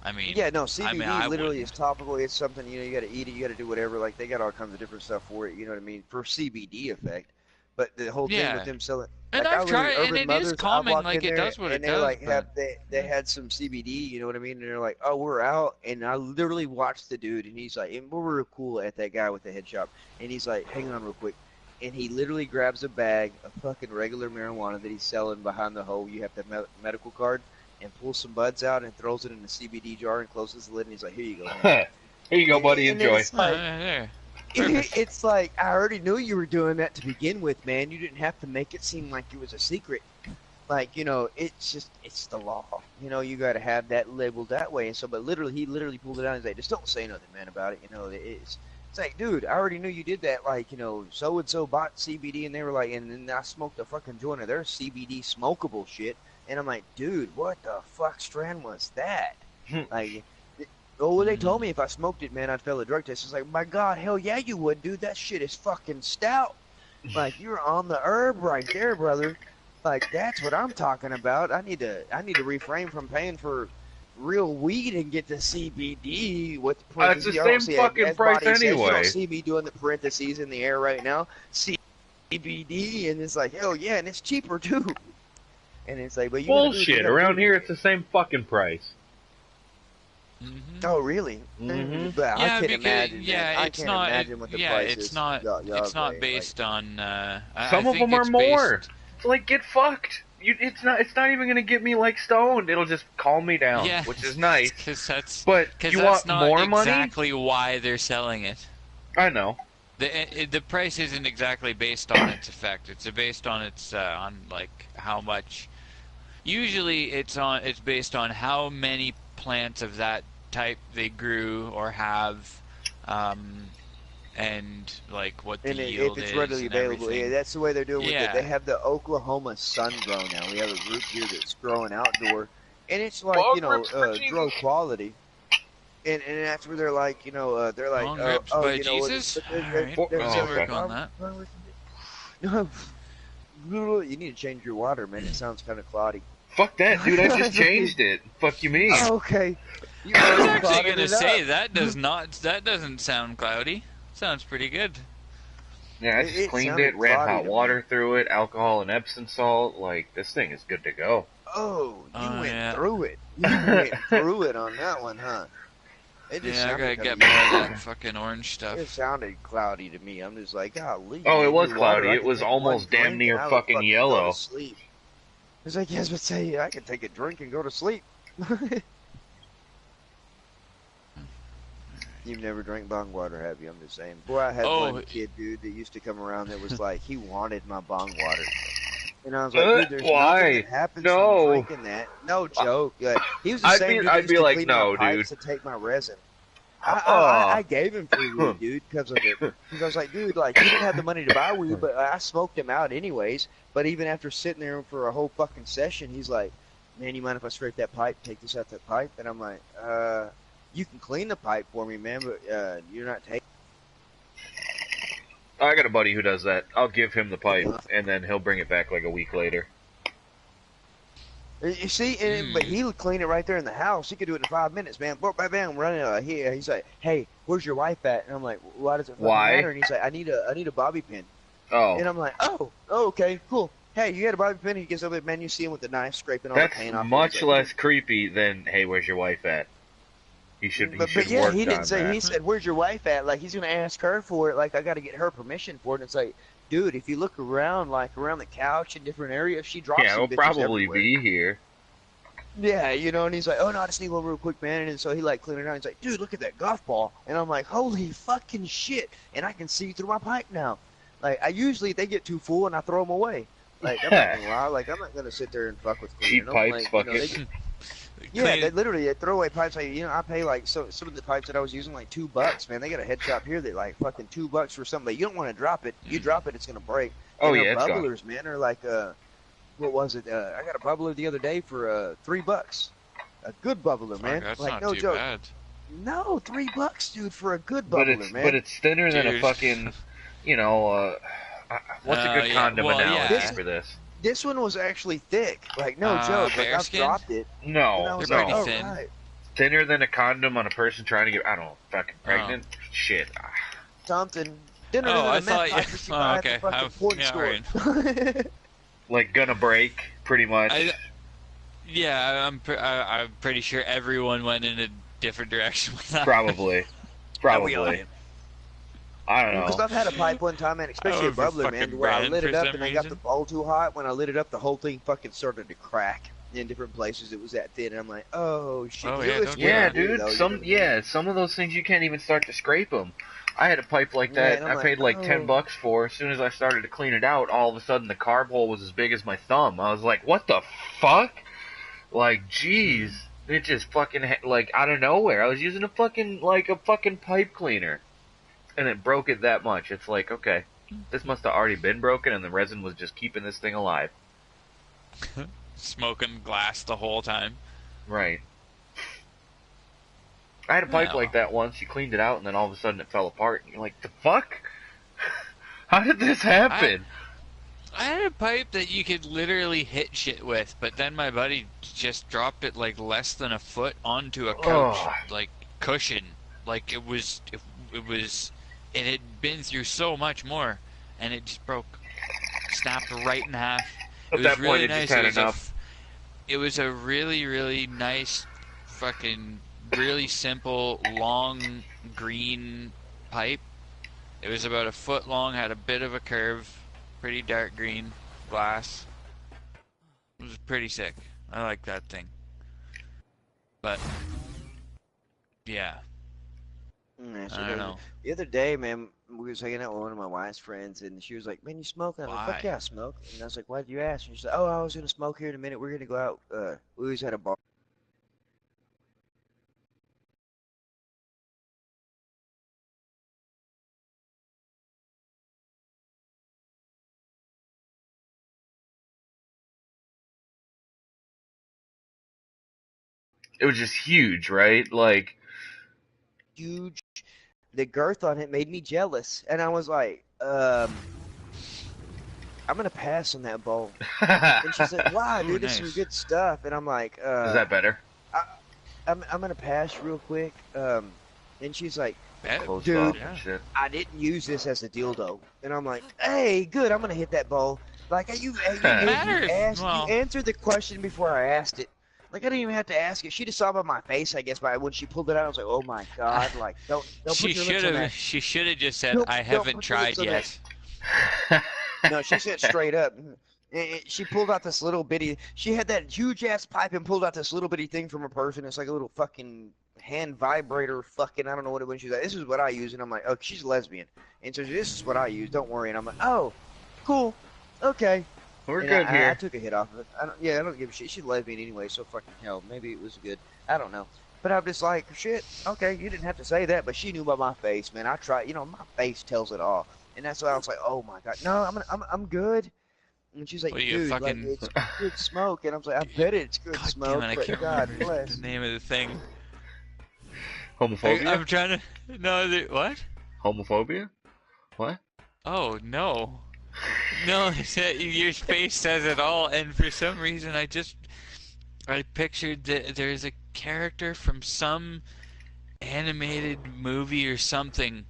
I mean, yeah, no, CBD I literally wouldn't. is topical. It's something, you got to eat it, you got to do whatever. Like, they got all kinds of different stuff for it, you know what I mean, for CBD effect. But the whole thing Yeah. with them selling, And like, I I've was in tried, and Urban it is Mothers, I calming. walked Like in it there, does what it and they does. like But they had some CBD, you know what I mean, and they're like, oh, we're out, and I literally watched the dude, and he's like, and we're real cool at that guy with the head shop, and he's like, hang on real quick, and he literally grabs a bag of fucking regular marijuana that he's selling behind the hole. You have to have a medical card, and pulls some buds out and throws it in a CBD jar and closes the lid, and he's like, here you go, man. Here you go, buddy. And then Enjoy. it's like, there. Perfect. it's like, I already knew you were doing that to begin with, man. You didn't have to make it seem like it was a secret. Like, it's the law. You got to have that labeled that way. And so, but he literally pulled it out and he's like, just don't say nothing, man, about it. It's like, dude, I already knew you did that. Like, so-and-so bought CBD, and they were like, and then I smoked a fucking joint of their CBD smokable shit. And I'm like, dude, what the fuck strand was that? Like, well, they told me if I smoked it, man, I'd fail a drug test. It's like, my God, hell yeah, you would, dude. That shit is fucking stout. Like, you're on the herb right there, brother. Like, that's what I'm talking about. I need to refrain from paying for real weed and get the CBD with the It's the parentheses. same See, fucking as price Bonnie says, you anyway. don't see me doing the parentheses in the air right now. CBD, and it's like, hell yeah, and it's cheaper too. And it's like, but you gotta do what you Bullshit. gotta Around do. here, it's the same fucking price. Oh, really? Mhm. But I Yeah, can't imagine. Man. yeah, I it's can't not. imagine what the Yeah, price it's is. not. Y'all It's not pay, based on. Some I of think them are it's more. based- It's like, get fucked. It's not even gonna get me like stoned. It'll just calm me down, Yeah, which is nice. Because that's But you that's want not more money? exactly why they're selling it. I know. The price isn't exactly based on its effect. It's based on its on like how much. Usually, it's based on how many plants of that type they grew or have, and like what the And yield if it's is readily and available, everything. yeah, that's the way they're doing with Yeah. it. They have the Oklahoma Sun Grow now. We have a group here that's growing outdoor, and it's like Bog rips for grow Jesus. quality. And that's where they're like, they're like, Bong rips by you know, Jesus? they're Oh, saying, okay. on that. No, you need to change your water, man. It sounds kind of cloudy. Fuck that, dude. I just changed it. Fuck you mean? Okay. You I was already actually clouded gonna it say up. that doesn't sound cloudy. Sounds pretty good. Yeah, I It just cleaned sounded it, ran cloudy hot to me. water through it, alcohol and Epsom salt. Like, this thing is good to go. Oh, you Oh, went yeah. through it. You went through it on that one, huh? It just Yeah, I sounded gotta get kinda- more of that fucking orange stuff. It sounded cloudy to me. I'm just like, golly. Oh, it man, was your water, cloudy. I It could was take almost one damn drink near and I would fucking go to yellow. sleep. It's like, yes, but say, I could take a drink and go to sleep. You've never drank bong water, have you? I'm just saying. Boy, I had Oh. one kid, dude, that used to come around that was like, he wanted my bong water. And I was like, dude, there's Why? nothing that happens No. from drinking that. No joke. He was the I'd same be- dude that I'd used be to like, clean no, my pipes and take my resin. Aw. I gave him free weed, dude, because of it. Because I was like, dude, like, he didn't have the money to buy weed, but I smoked him out anyways. But even after sitting there for a whole fucking session, he's like, man, you mind if I scrape that pipe, take this out that pipe? And I'm like, you can clean the pipe for me, man, but you're not taking. I got a buddy who does that. I'll give him the pipe, and then he'll bring it back like a week later. You see, but he would clean it right there in the house. He could do it in 5 minutes, man. Bam, bam, running here. He's like, "Hey, where's your wife at?" And I'm like, "Why does it fucking matter?" And he's like, "I need a bobby pin." Oh. And I'm like, "Oh, okay, cool. Hey, you got a bobby pin?" He gets over there, man. You see him with the knife scraping all the paint off. That's much less creepy than, "Hey, where's your wife at?" He should. But yeah, he didn't say. That. He said, "Where's your wife at?" Like he's gonna ask her for it. Like I got to get her permission for it. And it's like, dude, if you look around, like around the couch in different areas, she drops. Yeah, some it'll bitches probably everywhere. be here. Yeah, you know, and he's like, "Oh no, I just need one real quick, man." And so he like cleaned it out. He's like, "Dude, look at that golf ball." And I'm like, "Holy fucking shit!" And I can see through my pipe now. Like I usually they get too full and I throw them away. Like I'm not gonna lie, like I'm not gonna sit there and fuck with cleaning Cheap them. pipes, like, fucking. You know, yeah, they literally throwaway pipes. Like I pay like some of the pipes that I was using like $2, man. They got a head shop here that like fucking $2 for something. You don't want to drop it. You drop it, it's gonna break. Oh and yeah, it's gone. bubblers, man, are like what was it? I got a bubbler the other day for $3. A good bubbler, man. That's like not no too joke. bad. No, $3, dude, for a good bubbler, man. But it's thinner than a Dude. fucking, you know, what's a good condom analogy for this? This one was actually thick. Like no joke. Like I've bearskin? dropped it. No, And I was They're like, pretty oh, thin. right. thinner than a condom on a person trying to get, I don't know, fucking pregnant. Shit. Something. Dinner Oh, than a I meth thought pipe you- that you oh, buy at okay. the fucking I'm- porn yeah, store. Like gonna break, pretty much. Yeah, I'm pretty sure everyone went in a different direction with that. Probably. Probably. I don't Because know. I've had a pipe one time, man, especially a Oh, for bubbler, man, fucking where I brand lit it for up some and I got the reason. bowl too hot. When I lit it up, the whole thing fucking started to crack in different places. It was that thin, and I'm like, oh shit. Oh, It yeah, was don't do good Yeah, that. too, dude. though, you know what I mean? Some of those things you can't even start to scrape them. I had a pipe like Yeah, that. and I'm I paid like, like $10 for. As soon as I started to clean it out, all of a sudden the carb hole was as big as my thumb. I was like, what the fuck? Like, jeez. It just fucking like out of nowhere. I was using a fucking pipe cleaner, and it broke it that much. It's like, okay, this must have already been broken, and the resin was just keeping this thing alive. Smoking glass the whole time. Right. I had a pipe No. like that once. You cleaned it out, and then all of a sudden it fell apart. And you're like, the fuck? How did this happen? I had a pipe that you could literally hit shit with, but then my buddy just dropped it like less than a foot onto a couch, Ugh. like cushion. Like it had been through so much more, and it just broke, snapped right in half. At It that was point, really it just nice. had It was a enough. it was a really, really nice, fucking, really simple, long green pipe. It was about a foot long, had a bit of a curve, pretty dark green glass. It was pretty sick. I like that thing. But, yeah, Yeah, so I don't know. The other day, man, we was hanging out with one of my wife's friends, and she was like, "Man, you smoking?" I'm like, "Fuck Why? yeah, I smoke." And I was like, "Why did you ask?" And she said, "Oh, I was gonna smoke here in a minute. We're gonna go out. We always had a bar." It was just huge, right? Like, Huge. The girth on it made me jealous, and I was like, I'm gonna pass on that bowl. And she's like, "Why, Ooh, dude? This is some nice. good stuff." And I'm like, is that better? I'm gonna pass real quick." And she's like, Bet. Closed Dude. off Yeah. and shit. "I didn't use this as a dildo." And I'm like, "Hey, good. I'm gonna hit that bowl." Like, you Matters. Well- you answered the question before I asked it. Like, I didn't even have to ask it. She just saw by my face, I guess. But when she pulled it out, I was like, "Oh my god!" Like, don't She put your lips should on have. that. She should have just said, Don't- "I don't haven't put your lips tried on yet." that. No, she said straight up. She pulled out this little bitty. She had that huge ass pipe and pulled out this little bitty thing from her purse, and it's like a little fucking hand vibrator. Fucking, I don't know what it was. She's like, "This is what I use," and I'm like, "Oh, she's lesbian," and so this is what I use. Don't worry. And I'm like, "Oh, cool, okay." We're And good I here. took a hit off of it. I don't give a shit. She's lesbian anyway, so fucking hell. Maybe it was good. I don't know. But I'm just like, shit. Okay, you didn't have to say that, but she knew by my face, man. I tried. You know, my face tells it all. And that's why I was like, oh my god, no, I'm good. And she's like, What are you, dude, fucking- like, it's good smoke. And I was like, I bet it's good God smoke. damn it, I but can't God remember bless. the name of the thing. Homophobia? I'm trying to. No, what? Homophobia? What? Oh no. No, your face says it all, and for some reason I pictured that there's a character from some animated movie or something,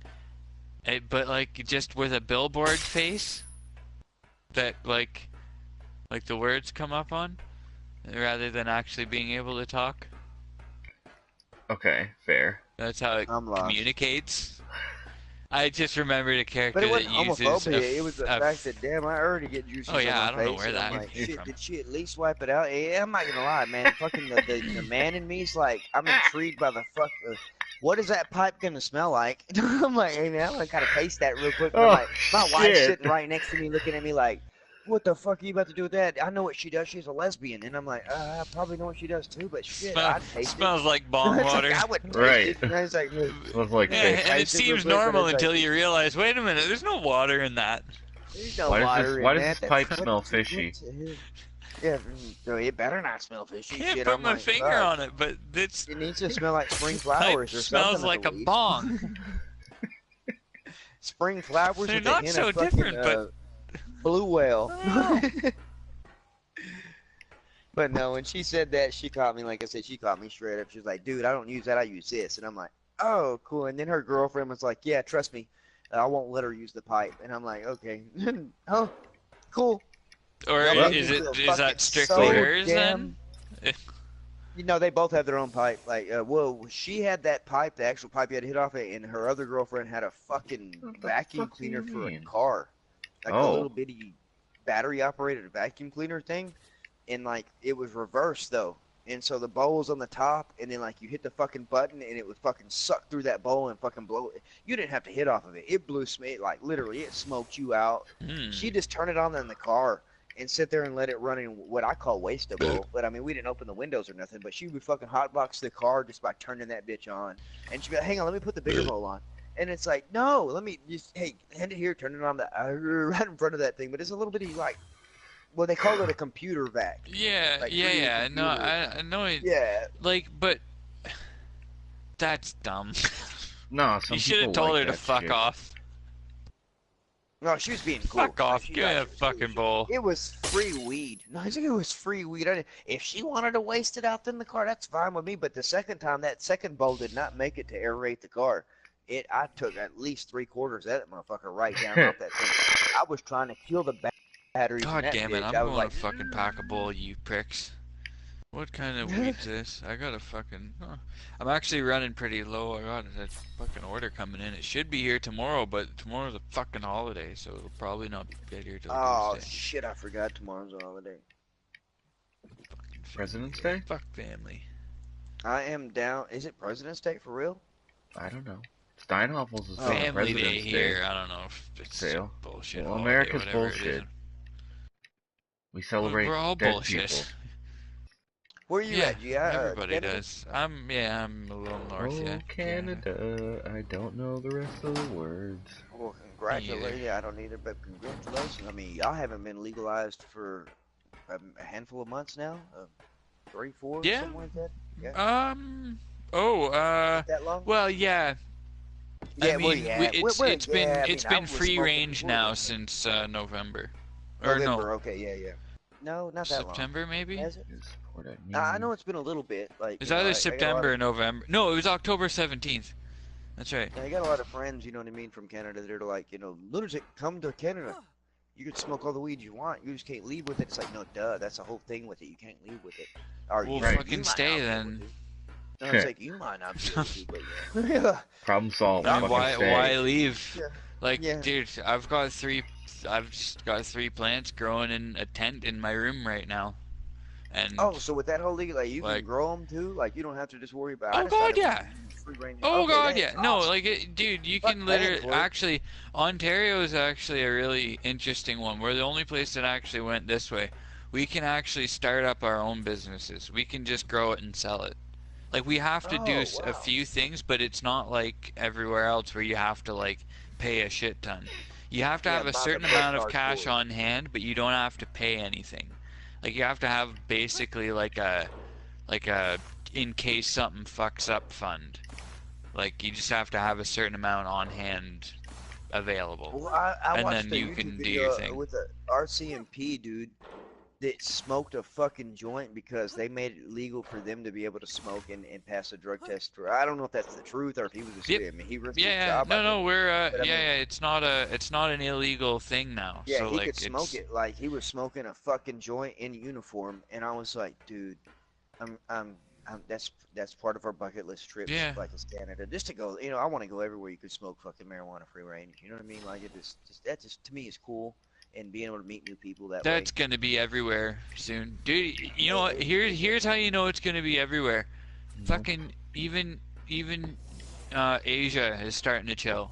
but like just with a billboard face that like the words come up on, rather than actually being able to talk. Okay, fair. That's how it I'm lost. communicates. I just remembered a character But it that wasn't uses homophobia. It was the fact that, damn, I already get juices Oh, yeah, on I my don't know face. where And I'm that like, came shit, from. did she at least wipe it out? Yeah, I'm not gonna lie, man. Fucking the man in me's like, I'm intrigued by the fuck. What is that pipe gonna smell like? I'm like, hey man, I'm gonna kind of taste that real quick. And I'm Oh, like, my wife's shit. sitting right next to me, looking at me like, what the fuck are you about to do with that? I know what she does. She's a lesbian, and I'm like, I probably know what she does too. But shit, I'd taste smells like it. bong It's like, water. I would taste Right. it. And I was like, Smells like Yeah, fish. and it Taste it real seems quick, but normal it's until like- you realize, wait a minute, there's no water in that. there's no Why does water this- in why does that. this That's pipe what- smell fishy? Yeah, so it better not smell fishy. Can't Shit, put I'm my like, finger fuck. on it, but it's It needs to smell like spring pipe flowers or something. smells like a at least. bong. Spring flowers They're with not a hint so of fucking, different, but- blue whale. Oh. But no, when she said that, she caught me. Like I said, she caught me straight up. She was like, "Dude, I don't use that. I use this." And I'm like, "Oh, cool." And then her girlfriend was like, "Yeah, trust me, I won't let her use the pipe." And I'm like, "Okay, oh, cool." Or Y'all make is me it feel is fucking that strictly so hers damn- then? You know, they both have their own pipe. Like, well, she had that pipe, the actual pipe you had to hit off it, and her other girlfriend had a fucking What the vacuum fuck do you cleaner for a mean? car, like a Oh. little bitty battery-operated vacuum cleaner thing, and like it was reversed though, and so the bowl was on the top, and then like you hit the fucking button, and it would fucking suck through that bowl and fucking blow it. You didn't have to hit off of it. It blew like literally, it smoked you out. Hmm. She just turned it on in the car and sit there and let it run in what I call wastable. But I mean, we didn't open the windows or nothing. But she would fucking hotbox the car just by turning that bitch on. And she'd be like, "Hang on, let me put the bigger bowl on." And it's like, no, let me just, hey, hand it here, turn it on right in front of that thing. But it's a little bitty like, well, they call it a computer vac. Yeah, like yeah, reading a yeah. No, computer. I know it. Yeah. Like, but that's dumb. No, some You should have people told like her to that fuck shit. off. No, she was being cool. Fuck off. She Give me got a it. fucking bowl. It was free weed. No, I think it was free weed. If she wanted to waste it out in the car, that's fine with me. But the second time, that second bowl did not make it to aerate the car. I took at least 3/4 of that motherfucker right down off that thing. I was trying to kill the batteries. in God that damn it, bitch. I'm I was going like, to fucking pack a bowl, you pricks. What kind of weed's this? I got a fucking... I'm actually running pretty low. I got that fucking order coming in. It should be here tomorrow, but tomorrow's a fucking holiday, so it'll probably not get here till oh Tuesday. shit, I forgot tomorrow's a holiday. Fucking President's Day? fuck family. I am down. Is it President's Day for real? I don't know. Steinhoffel's is Oh. saying Family President's Day here. I don't know if it's Sale. bullshit. Well, holiday, America's whatever it bullshit. is. We celebrate We're all dead bullshit. people. Where you Yeah, at? Yeah, everybody Canada? does. I'm a little north, Oh, yeah. Canada, I don't know the rest of the words. Well, congratulations. Yeah, I don't either, but congratulations. I mean, y'all haven't been legalized for a handful of months now? 3, 4, Yeah. something like that? That long? Well, yeah. Yeah, I well, mean, yeah. it's been I it's mean, I been was free smoking range before now then. since November, or November, okay, yeah. No, not that September maybe. long. Has it? Is what I mean. I know it's been a little bit. Like It's you know, either I got a lot September or of- November. No, it was October 17th. That's right. I got a lot of friends, you know what I mean, from Canada. They're like, lunatic, come to Canada. You can smoke all the weed you want. You just can't leave with it. It's like, no, duh. That's the whole thing with it. You can't leave with it. Or Well, you fucking might stay not be able then. to. No, it's like you might not be able to, but yeah. Problem solved. I mean, Fucking stay. why leave? Yeah. Like, Yeah. dude, I've just got 3 plants growing in a tent in my room right now, and Oh, so with that whole league, like you Like- can grow them too. Like you don't have to just worry about. Oh, I just thought God, it was yeah. free range. oh Okay, god, that's yeah, no, awesome. like, dude, you Fuck can that, literally boy. actually Ontario is actually a really interesting one. We're the only place that actually went this way. We can actually start up our own businesses. We can just grow it and sell it. Like, we have to do Oh, a wow. few things, but it's not like everywhere else where you have to like pay a shit ton. You have to Yeah, have a buy the certain book amount of hard cash for it. on hand, but you don't have to pay anything. Like, you have to have basically like a in case something fucks up fund. Like you just have to have a certain amount on hand available, Well, I and watched then a you YouTube can do your video thing. with a RCMP dude that smoked a fucking joint because they made it legal for them to be able to smoke and pass a drug test. I don't know if that's the truth or if he was just, Yep. I mean, he risked his Yeah, job. I no, know, no, we're but I mean, it's not an illegal thing now. yeah, So he like could smoke it's it like he was smoking a fucking joint in uniform, and I was like, dude, I'm, I'm, that's part of our bucket list trips, yeah, like as Canada, just to go. You know, I want to go everywhere you could smoke fucking marijuana free range. You know what I mean? Like it just that just to me is cool, and being able to meet new people that way. that's gonna be everywhere soon, dude. You know what? It, Here's how you know it's gonna be everywhere. Mhm. Fucking even Asia is starting to chill.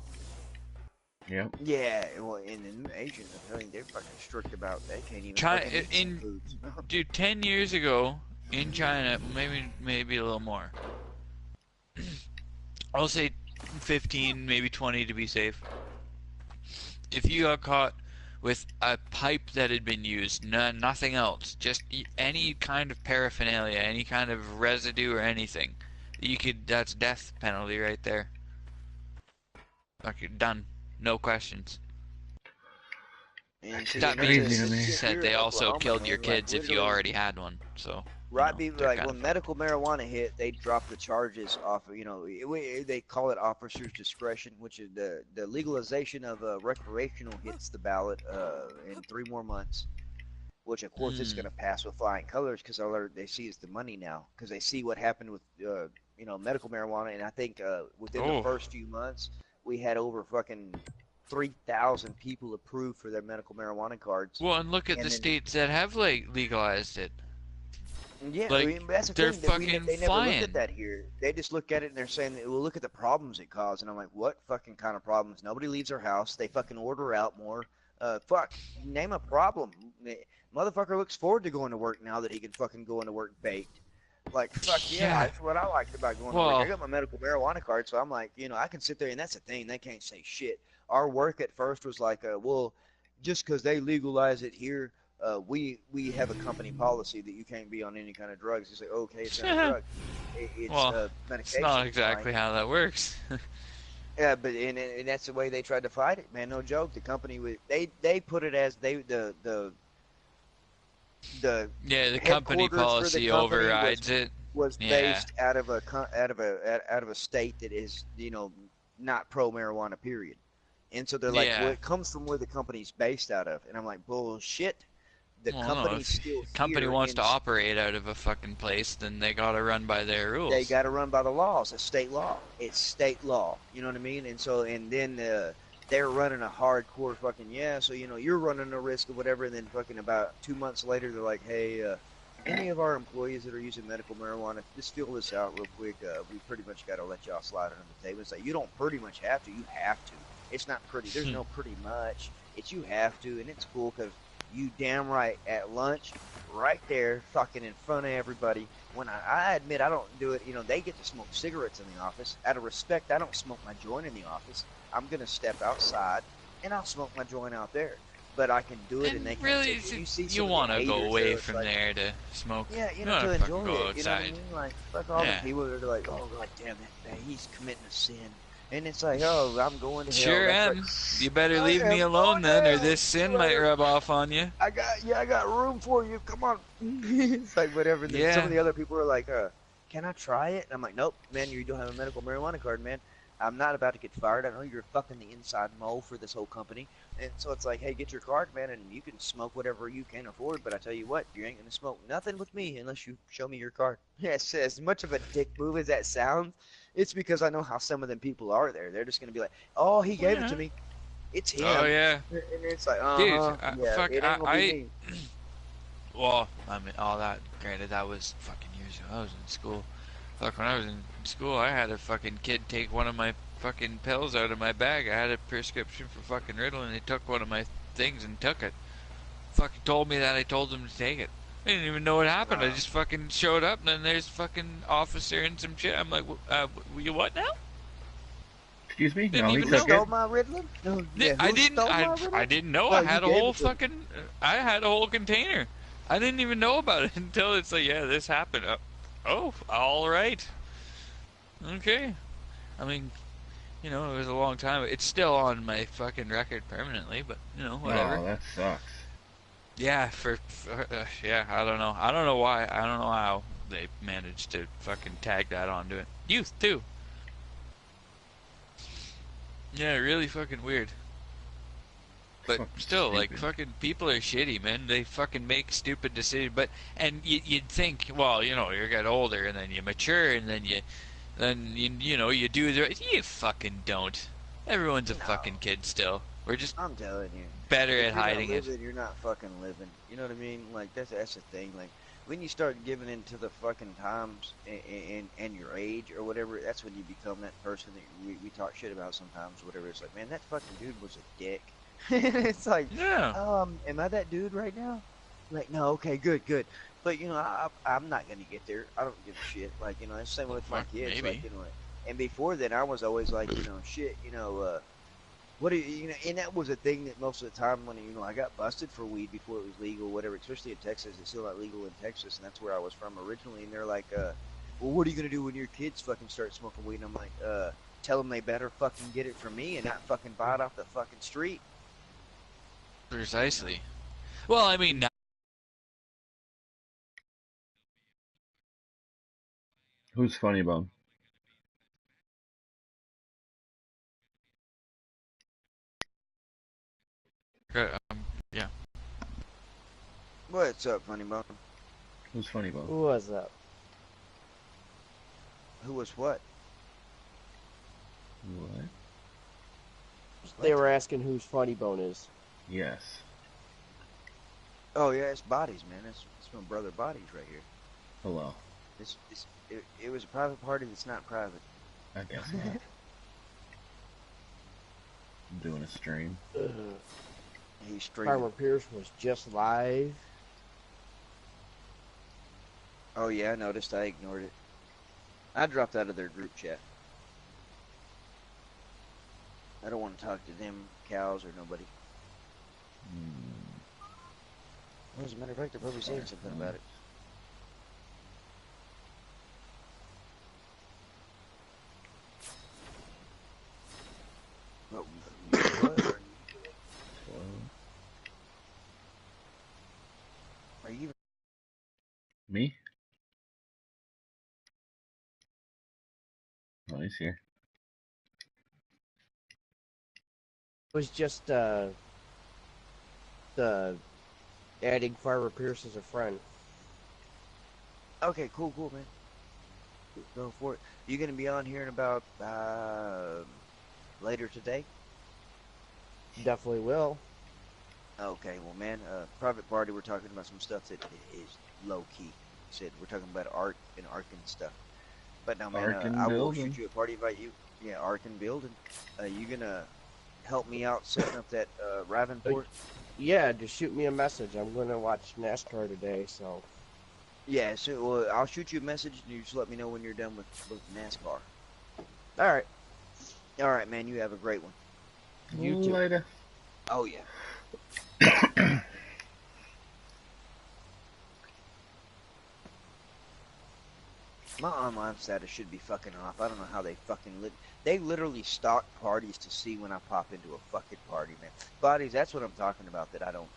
Yep. Yeah, well, in Asian, I mean, they're fucking strict about they can't even China fucking eat some in foods. dude, 10 years ago in China, maybe a little more. I'll say 15, maybe 20 to be safe. If you got caught with a pipe that had been used, nothing else, just any kind of paraphernalia, any kind of residue or anything, that's death penalty right there. Okay, done. No questions. And see, That and being crazy to me. said, here they in also Oklahoma, killed your man, like, kids if you literally- already had one, so. Right, know, be they're like kind when of medical marijuana hit, they dropped the charges off of, you know, they call it officer's discretion, which is the legalization of recreational hits the ballot in 3 more months, which of course it's going to pass with flying colors because all they see is the money now because they see what happened with, you know, medical marijuana. And I think within the first few months, we had over fucking 3,000 people approved for their medical marijuana cards. Well, and look at And the then- states that have like legalized it. Yeah, Like, I mean, that's the they're thing. That fucking they never look flying. at that here. They just look at it and they're saying, well, look at the problems it caused. And I'm like, what fucking kind of problems? Nobody leaves their house. They fucking order out more. Fuck, name a problem. Motherfucker looks forward to going to work now that he can fucking go into work baked. Like, fuck yeah, Yeah. that's what I liked about going to Well- work. I got my medical marijuana card, so I'm like, you know, I can sit there, and that's the thing. They can't say shit. Our work at first was like, well, just because they legalize it here, we have a company policy that you can't be on any kind of drugs. It's like, okay, it's not a drug. It's Well, medication. It's not fine. exactly how that works. Yeah, but and that's the way they tried to fight it, man. No joke. The company they put it as the Yeah, the company headquarters for the policy company overrides it. was Yeah. based out of a state that is, you know, not pro marijuana, period. And so they're like, Yeah. well, it comes from where the company's based out of, and I'm like, bullshit. The Well, no, company's if still the company here wants in to operate out of a fucking place, then they gotta run by their rules. They got to run by the laws. It's state law. It's state law. You know what I mean? And so, and then they're running a hardcore fucking, yeah, so, you know, you're running a risk of whatever. And then fucking about 2 months later, they're like, hey, any of our employees that are using medical marijuana, just fill this out real quick. We pretty much got to let y'all slide under the table. It's like, you don't pretty much have to. You have to. It's not pretty. There's no pretty much. It's you have to. And it's cool because you damn right at lunch, right there, fucking in front of everybody. When I admit I don't do it, you know, they get to smoke cigarettes in the office. Out of respect, I don't smoke my joint in the office. I'm going to step outside, and I'll smoke my joint out there. But I can do it, and they can really, take it. You see you some of the want to go haters, away it's from like, there to smoke. Yeah, you You know, wanna to fucking enjoy go it. You know what I outside. mean? Like, fuck all Yeah. the people that are like, oh, god damn that he's committing a sin. And it's like, oh, I'm going to hell. Sure That's am. like, You better I leave me am alone going then, or down. this sin might rub off on you. I got room for you. Come on. It's like whatever. Then Yeah. Some of the other people are like, can I try it? And I'm like, nope, man, you don't have a medical marijuana card, man. I'm not about to get fired. I know you're fucking the inside mole for this whole company. And so it's like, hey, get your card, man, and you can smoke whatever you can afford. But I tell you what, you ain't going to smoke nothing with me unless you show me your card. Yes, as much of a dick move as that sounds, it's because I know how some of them people are there. They're just going to be like, oh, he gave it to me. It's him. Oh yeah. And it's like, Dude, yeah, fuck, it ain't gonna be me. Well, I mean, all that. Granted, that was fucking years ago. I was in school. Fuck, when I was in school, I had a fucking kid take one of my fucking pills out of my bag. I had a prescription for fucking Ritalin, and he took one of my things and took it. Fucking told me that I told him to take it. I didn't even know what happened. I Wow. just fucking showed up, and then there's fucking officer and some shit. I'm like, you what now? Excuse me? Didn't No, he even took Stole it. my Ritalin? No, yeah, I who didn't. stole my I Ritalin? didn't know. Oh, I you had a gave whole it to him. fucking. I had a whole container. I didn't even know about it until it's like, yeah, this happened. Oh, all right. Okay. I mean, you know, it was a long time. It's still on my fucking record permanently, but you know, whatever. Oh, that sucks. Yeah, yeah, I don't know. I don't know why. I don't know how they managed to fucking tag that onto it. Youth too. Yeah, really fucking weird. But Fucking still, like, stupid. fucking people are shitty, man. They fucking make stupid decisions. But and you'd think, well, you know, you get older and then you mature and then you know you do the. You fucking don't. Everyone's a No, fucking kid still. We're just I'm telling you, better if at you're not hiding it. living, you're not fucking living. You know what I mean? Like that's the thing. Like when you start giving into the fucking times and your age or whatever, that's when you become that person that we talk shit about sometimes. Whatever. It's like, man, that fucking dude was a dick. It's like, Yeah. am I that dude right now? Like, no, okay, good, good. But you know, I'm not gonna get there. I don't give a shit. Like, you know, it's the same Well, with my fuck, kids. Like, maybe. you know, and before then, I was always like, you know, shit, you know, what do you know? And that was a thing that most of the time when you know I got busted for weed before it was legal, whatever. Especially in Texas, it's still not legal in Texas, and that's where I was from originally. And they're like, well, what are you gonna do when your kids fucking start smoking weed? And I'm like, tell them they better fucking get it from me and not fucking buy it off the fucking street. You know? Precisely. Well, I mean, Who's Funny Bone? yeah. What's up, funny bone? Who's Funny Bone? Who was that? Who was what? What? They What? were asking whose Funny Bone is. Yes. Oh yeah, it's bodies, man. It's my brother bodies right here. Hello. It was a private party that's not private. I guess not. I'm doing a stream. He's streaming. Farmer Pierce was just live. Oh yeah, I noticed. I ignored it. I dropped out of their group chat. I don't want to talk to them cows or nobody. Well, as a matter of fact, they're probably saying something about it. But what? Are you? Me? Oh, he's here. It was just the adding Farmer Pierce as a friend. Okay, cool, man. Go for it. You gonna be on here in about later today? Definitely will. Okay, well, man, private party. We're talking about some stuff that is low key. Said we're talking about art and Arkin stuff. But now, man, Arkin I will building. shoot you a party invite. You, yeah, Arkin building. You gonna help me out setting up that Ravenport? Yeah, just shoot me a message. I'm going to watch NASCAR today, so. Yeah, so well, I'll shoot you a message and you just let me know when you're done with NASCAR. All right. All right, man. You have a great one. You too. Later. Oh yeah. My online status should be fucking off. I don't know how they fucking they literally stalk parties to see when I pop into a fucking party, man. Bodies, that's what I'm talking about. That I don't.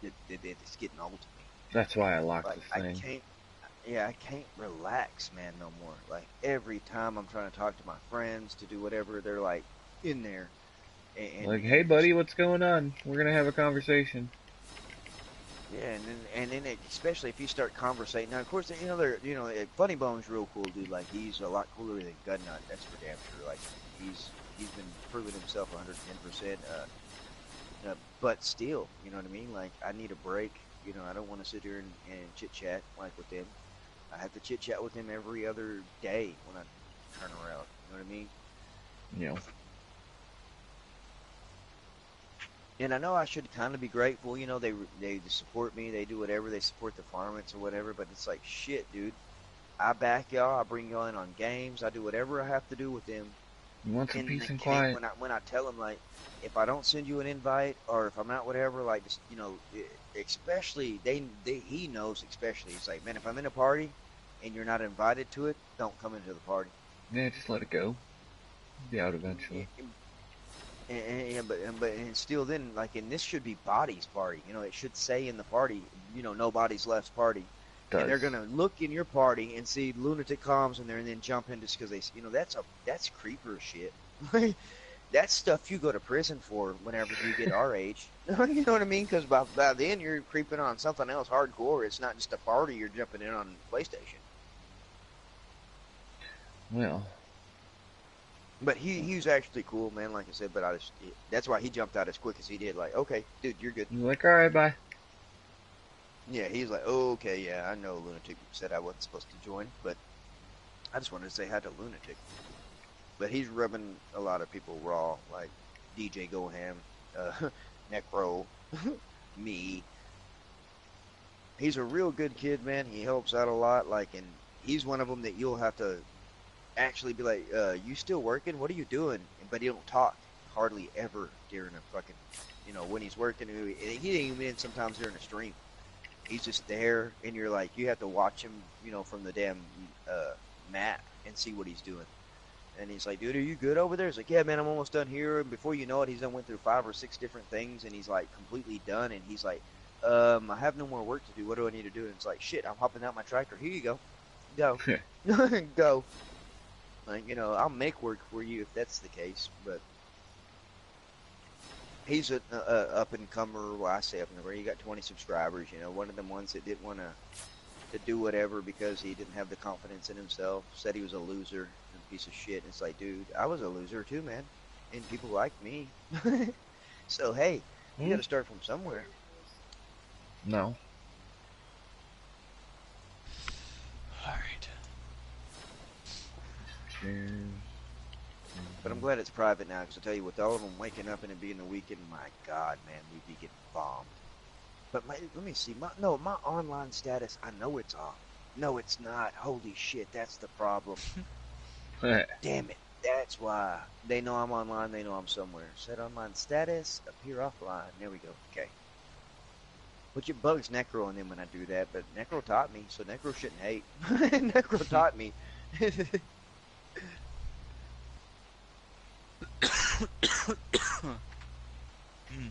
It's getting old to me. That's why I locked Like this I thing. can't. Yeah, I can't relax, man, no more. Like every time I'm trying to talk to my friends to do whatever, they're like in there. Like, hey, buddy, what's going on? We're gonna have a conversation. Yeah, and then especially if you start conversating. Now, of course, you know Funny Bone's real cool, dude. Like he's a lot cooler than Gun Nut. That's for damn sure. Like he's been proving himself 110%. But still, you know what I mean. Like I need a break. You know, I don't want to sit here and chit chat like with them. I have to chit chat with them every other day when I turn around. You know what I mean? You know. And I know I should kind of be grateful, you know, they support me, they do whatever, they support the farmers or whatever, but it's like, shit, dude, I back y'all, I bring y'all in on games, I do whatever I have to do with them. You want some peace and And quiet? when I tell them, like, if I don't send you an invite, or if I'm not whatever, like, just, you know, especially, he knows especially, it's like, man, if I'm in a party, and you're not invited to it, don't come into the party. Yeah, just let it go. Be out eventually. And still then, like, and this should be Body's party. You know, it should say in the party, you know, nobody's left party. Does. And they're gonna look in your party and see lunatic comms in there, and then jump in just because they, you know, that's creeper shit. That's stuff you go to prison for whenever you get our age. You know what I mean? Because by then you're creeping on something else hardcore. It's not just a party you're jumping in on PlayStation. Well. But he was actually cool, man. Like I said, but that's why he jumped out as quick as he did. Like, okay, dude, you're good. You're like, all right, bye. Yeah, he's like, oh, okay, yeah, I know Lunatic said I wasn't supposed to join, but I just wanted to say hi to Lunatic. But he's rubbing a lot of people raw, like DJ Goham, Necro, me. He's a real good kid, man. He helps out a lot, like, and he's one of them that you'll have to actually be like, you still working? What are you doing? But he don't talk hardly ever during a fucking, you know, when he's working. He ain't even in sometimes during a stream. He's just there, and you're like, you have to watch him, you know, from the damn map and see what he's doing. And he's like, dude, are you good over there? He's like, yeah, man, I'm almost done here. And before you know it, he's done went through 5 or 6 different things, and he's like completely done. And he's like, I have no more work to do. What do I need to do? And it's like, shit, I'm hopping out my tractor. Here you go. Go. Go. Like, you know, I'll make work for you if that's the case, but he's an up-and-comer. Well, I say up-and-comer. He got 20 subscribers, you know, one of them ones that didn't want to do whatever because he didn't have the confidence in himself, said he was a loser and a piece of shit. And it's like, dude, I was a loser too, man, and people like me. So, hey, you gotta start from somewhere. No. Alright. But I'm glad it's private now, because I tell you, with all of them waking up and it being the weekend, my God, man, we'd be getting bombed. But let me see. My online status, I know it's off. No, it's not. Holy shit, that's the problem. Damn it. That's why. They know I'm online. They know I'm somewhere. Set online status, appear offline. There we go. Okay. Which it bugs Necro and them when I do that, but Necro taught me, so Necro shouldn't hate. Necro taught me.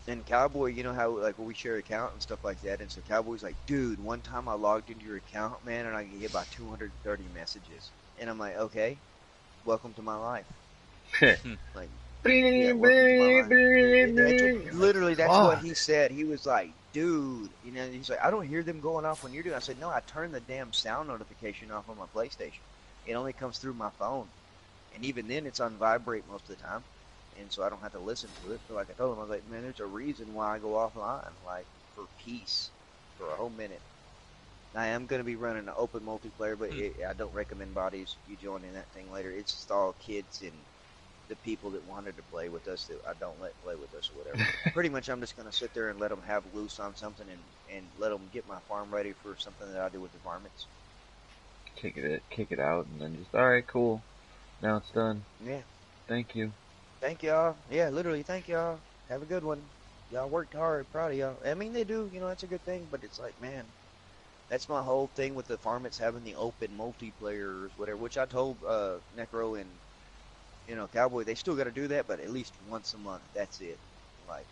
And Cowboy, you know how like we share account and stuff like that, and so Cowboy's like, dude, one time I logged into your account, man, and I get about 230 messages, and I'm like, okay, welcome to my life. Like, yeah, welcome to my life. Literally, that's what he said. He was like, dude, you know, he's like, I don't hear them going off when you're doing. I said, no, I turned the damn sound notification off on my PlayStation. It only comes through my phone, and even then, it's on vibrate most of the time. And so I don't have to listen to it. But like I told him, I was like, man, there's a reason why I go offline, like for peace, for a whole minute. I am going to be running an open multiplayer, but I don't recommend bodies you join in that thing later. It's just all kids and the people that wanted to play with us that I don't let play with us or whatever. Pretty much I'm just going to sit there and let them have loose on something and let them get my farm ready for something that I do with the varmints. Kick it out, and then just, all right, cool. Now it's done. Yeah. Thank you. Thank y'all. Yeah, literally, thank y'all. Have a good one. Y'all worked hard. Proud of y'all. I mean, they do. You know, that's a good thing. But it's like, man, that's my whole thing with the varmints having the open multiplayer or whatever, which I told Necro and, you know, Cowboy, they still got to do that, but at least once a month. That's it. Like,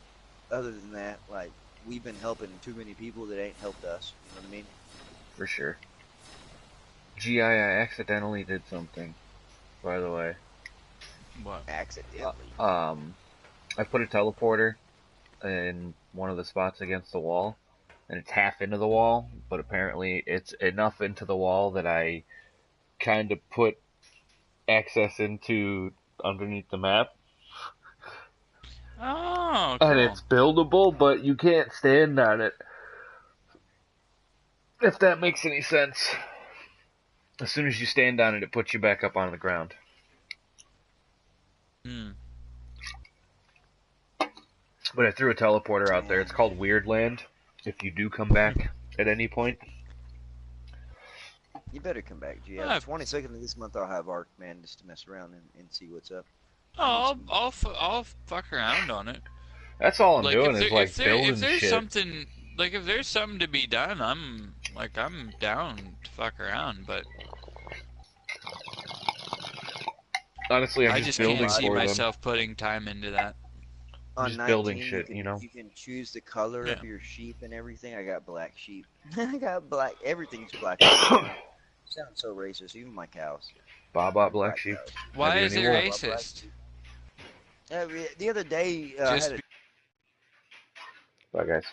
other than that, like, we've been helping too many people that ain't helped us. You know what I mean? For sure. GI, I accidentally did something, by the way. What? Accidentally. I put a teleporter in one of the spots against the wall, and it's half into the wall, but apparently it's enough into the wall that I kind of put access into underneath the map. Oh, cool. And it's buildable, but you can't stand on it. If that makes any sense. As soon as you stand on it, it puts you back up on the ground. But I threw a teleporter out there. It's called Weirdland. If you do come back at any point. You better come back, G. Yeah, 22nd of this month I'll have Arc, man, just to mess around and see what's up. Oh, I'll fuck around on it. That's all I'm doing is like building if there's shit. Something, like if there's something to be done, I'm down to fuck around, but Honestly, I'm I just just can't building see for them. myself putting time into that. I'm On just 19, building shit, can, you know? you can choose the color Yeah. of your sheep and everything. I got black sheep. I got black. Everything's black. Sounds so racist. Even my cows. Baba Black Sheep. cows. Why Maybe is it any wolf. racist? The other day, I Just had a Bye, guys.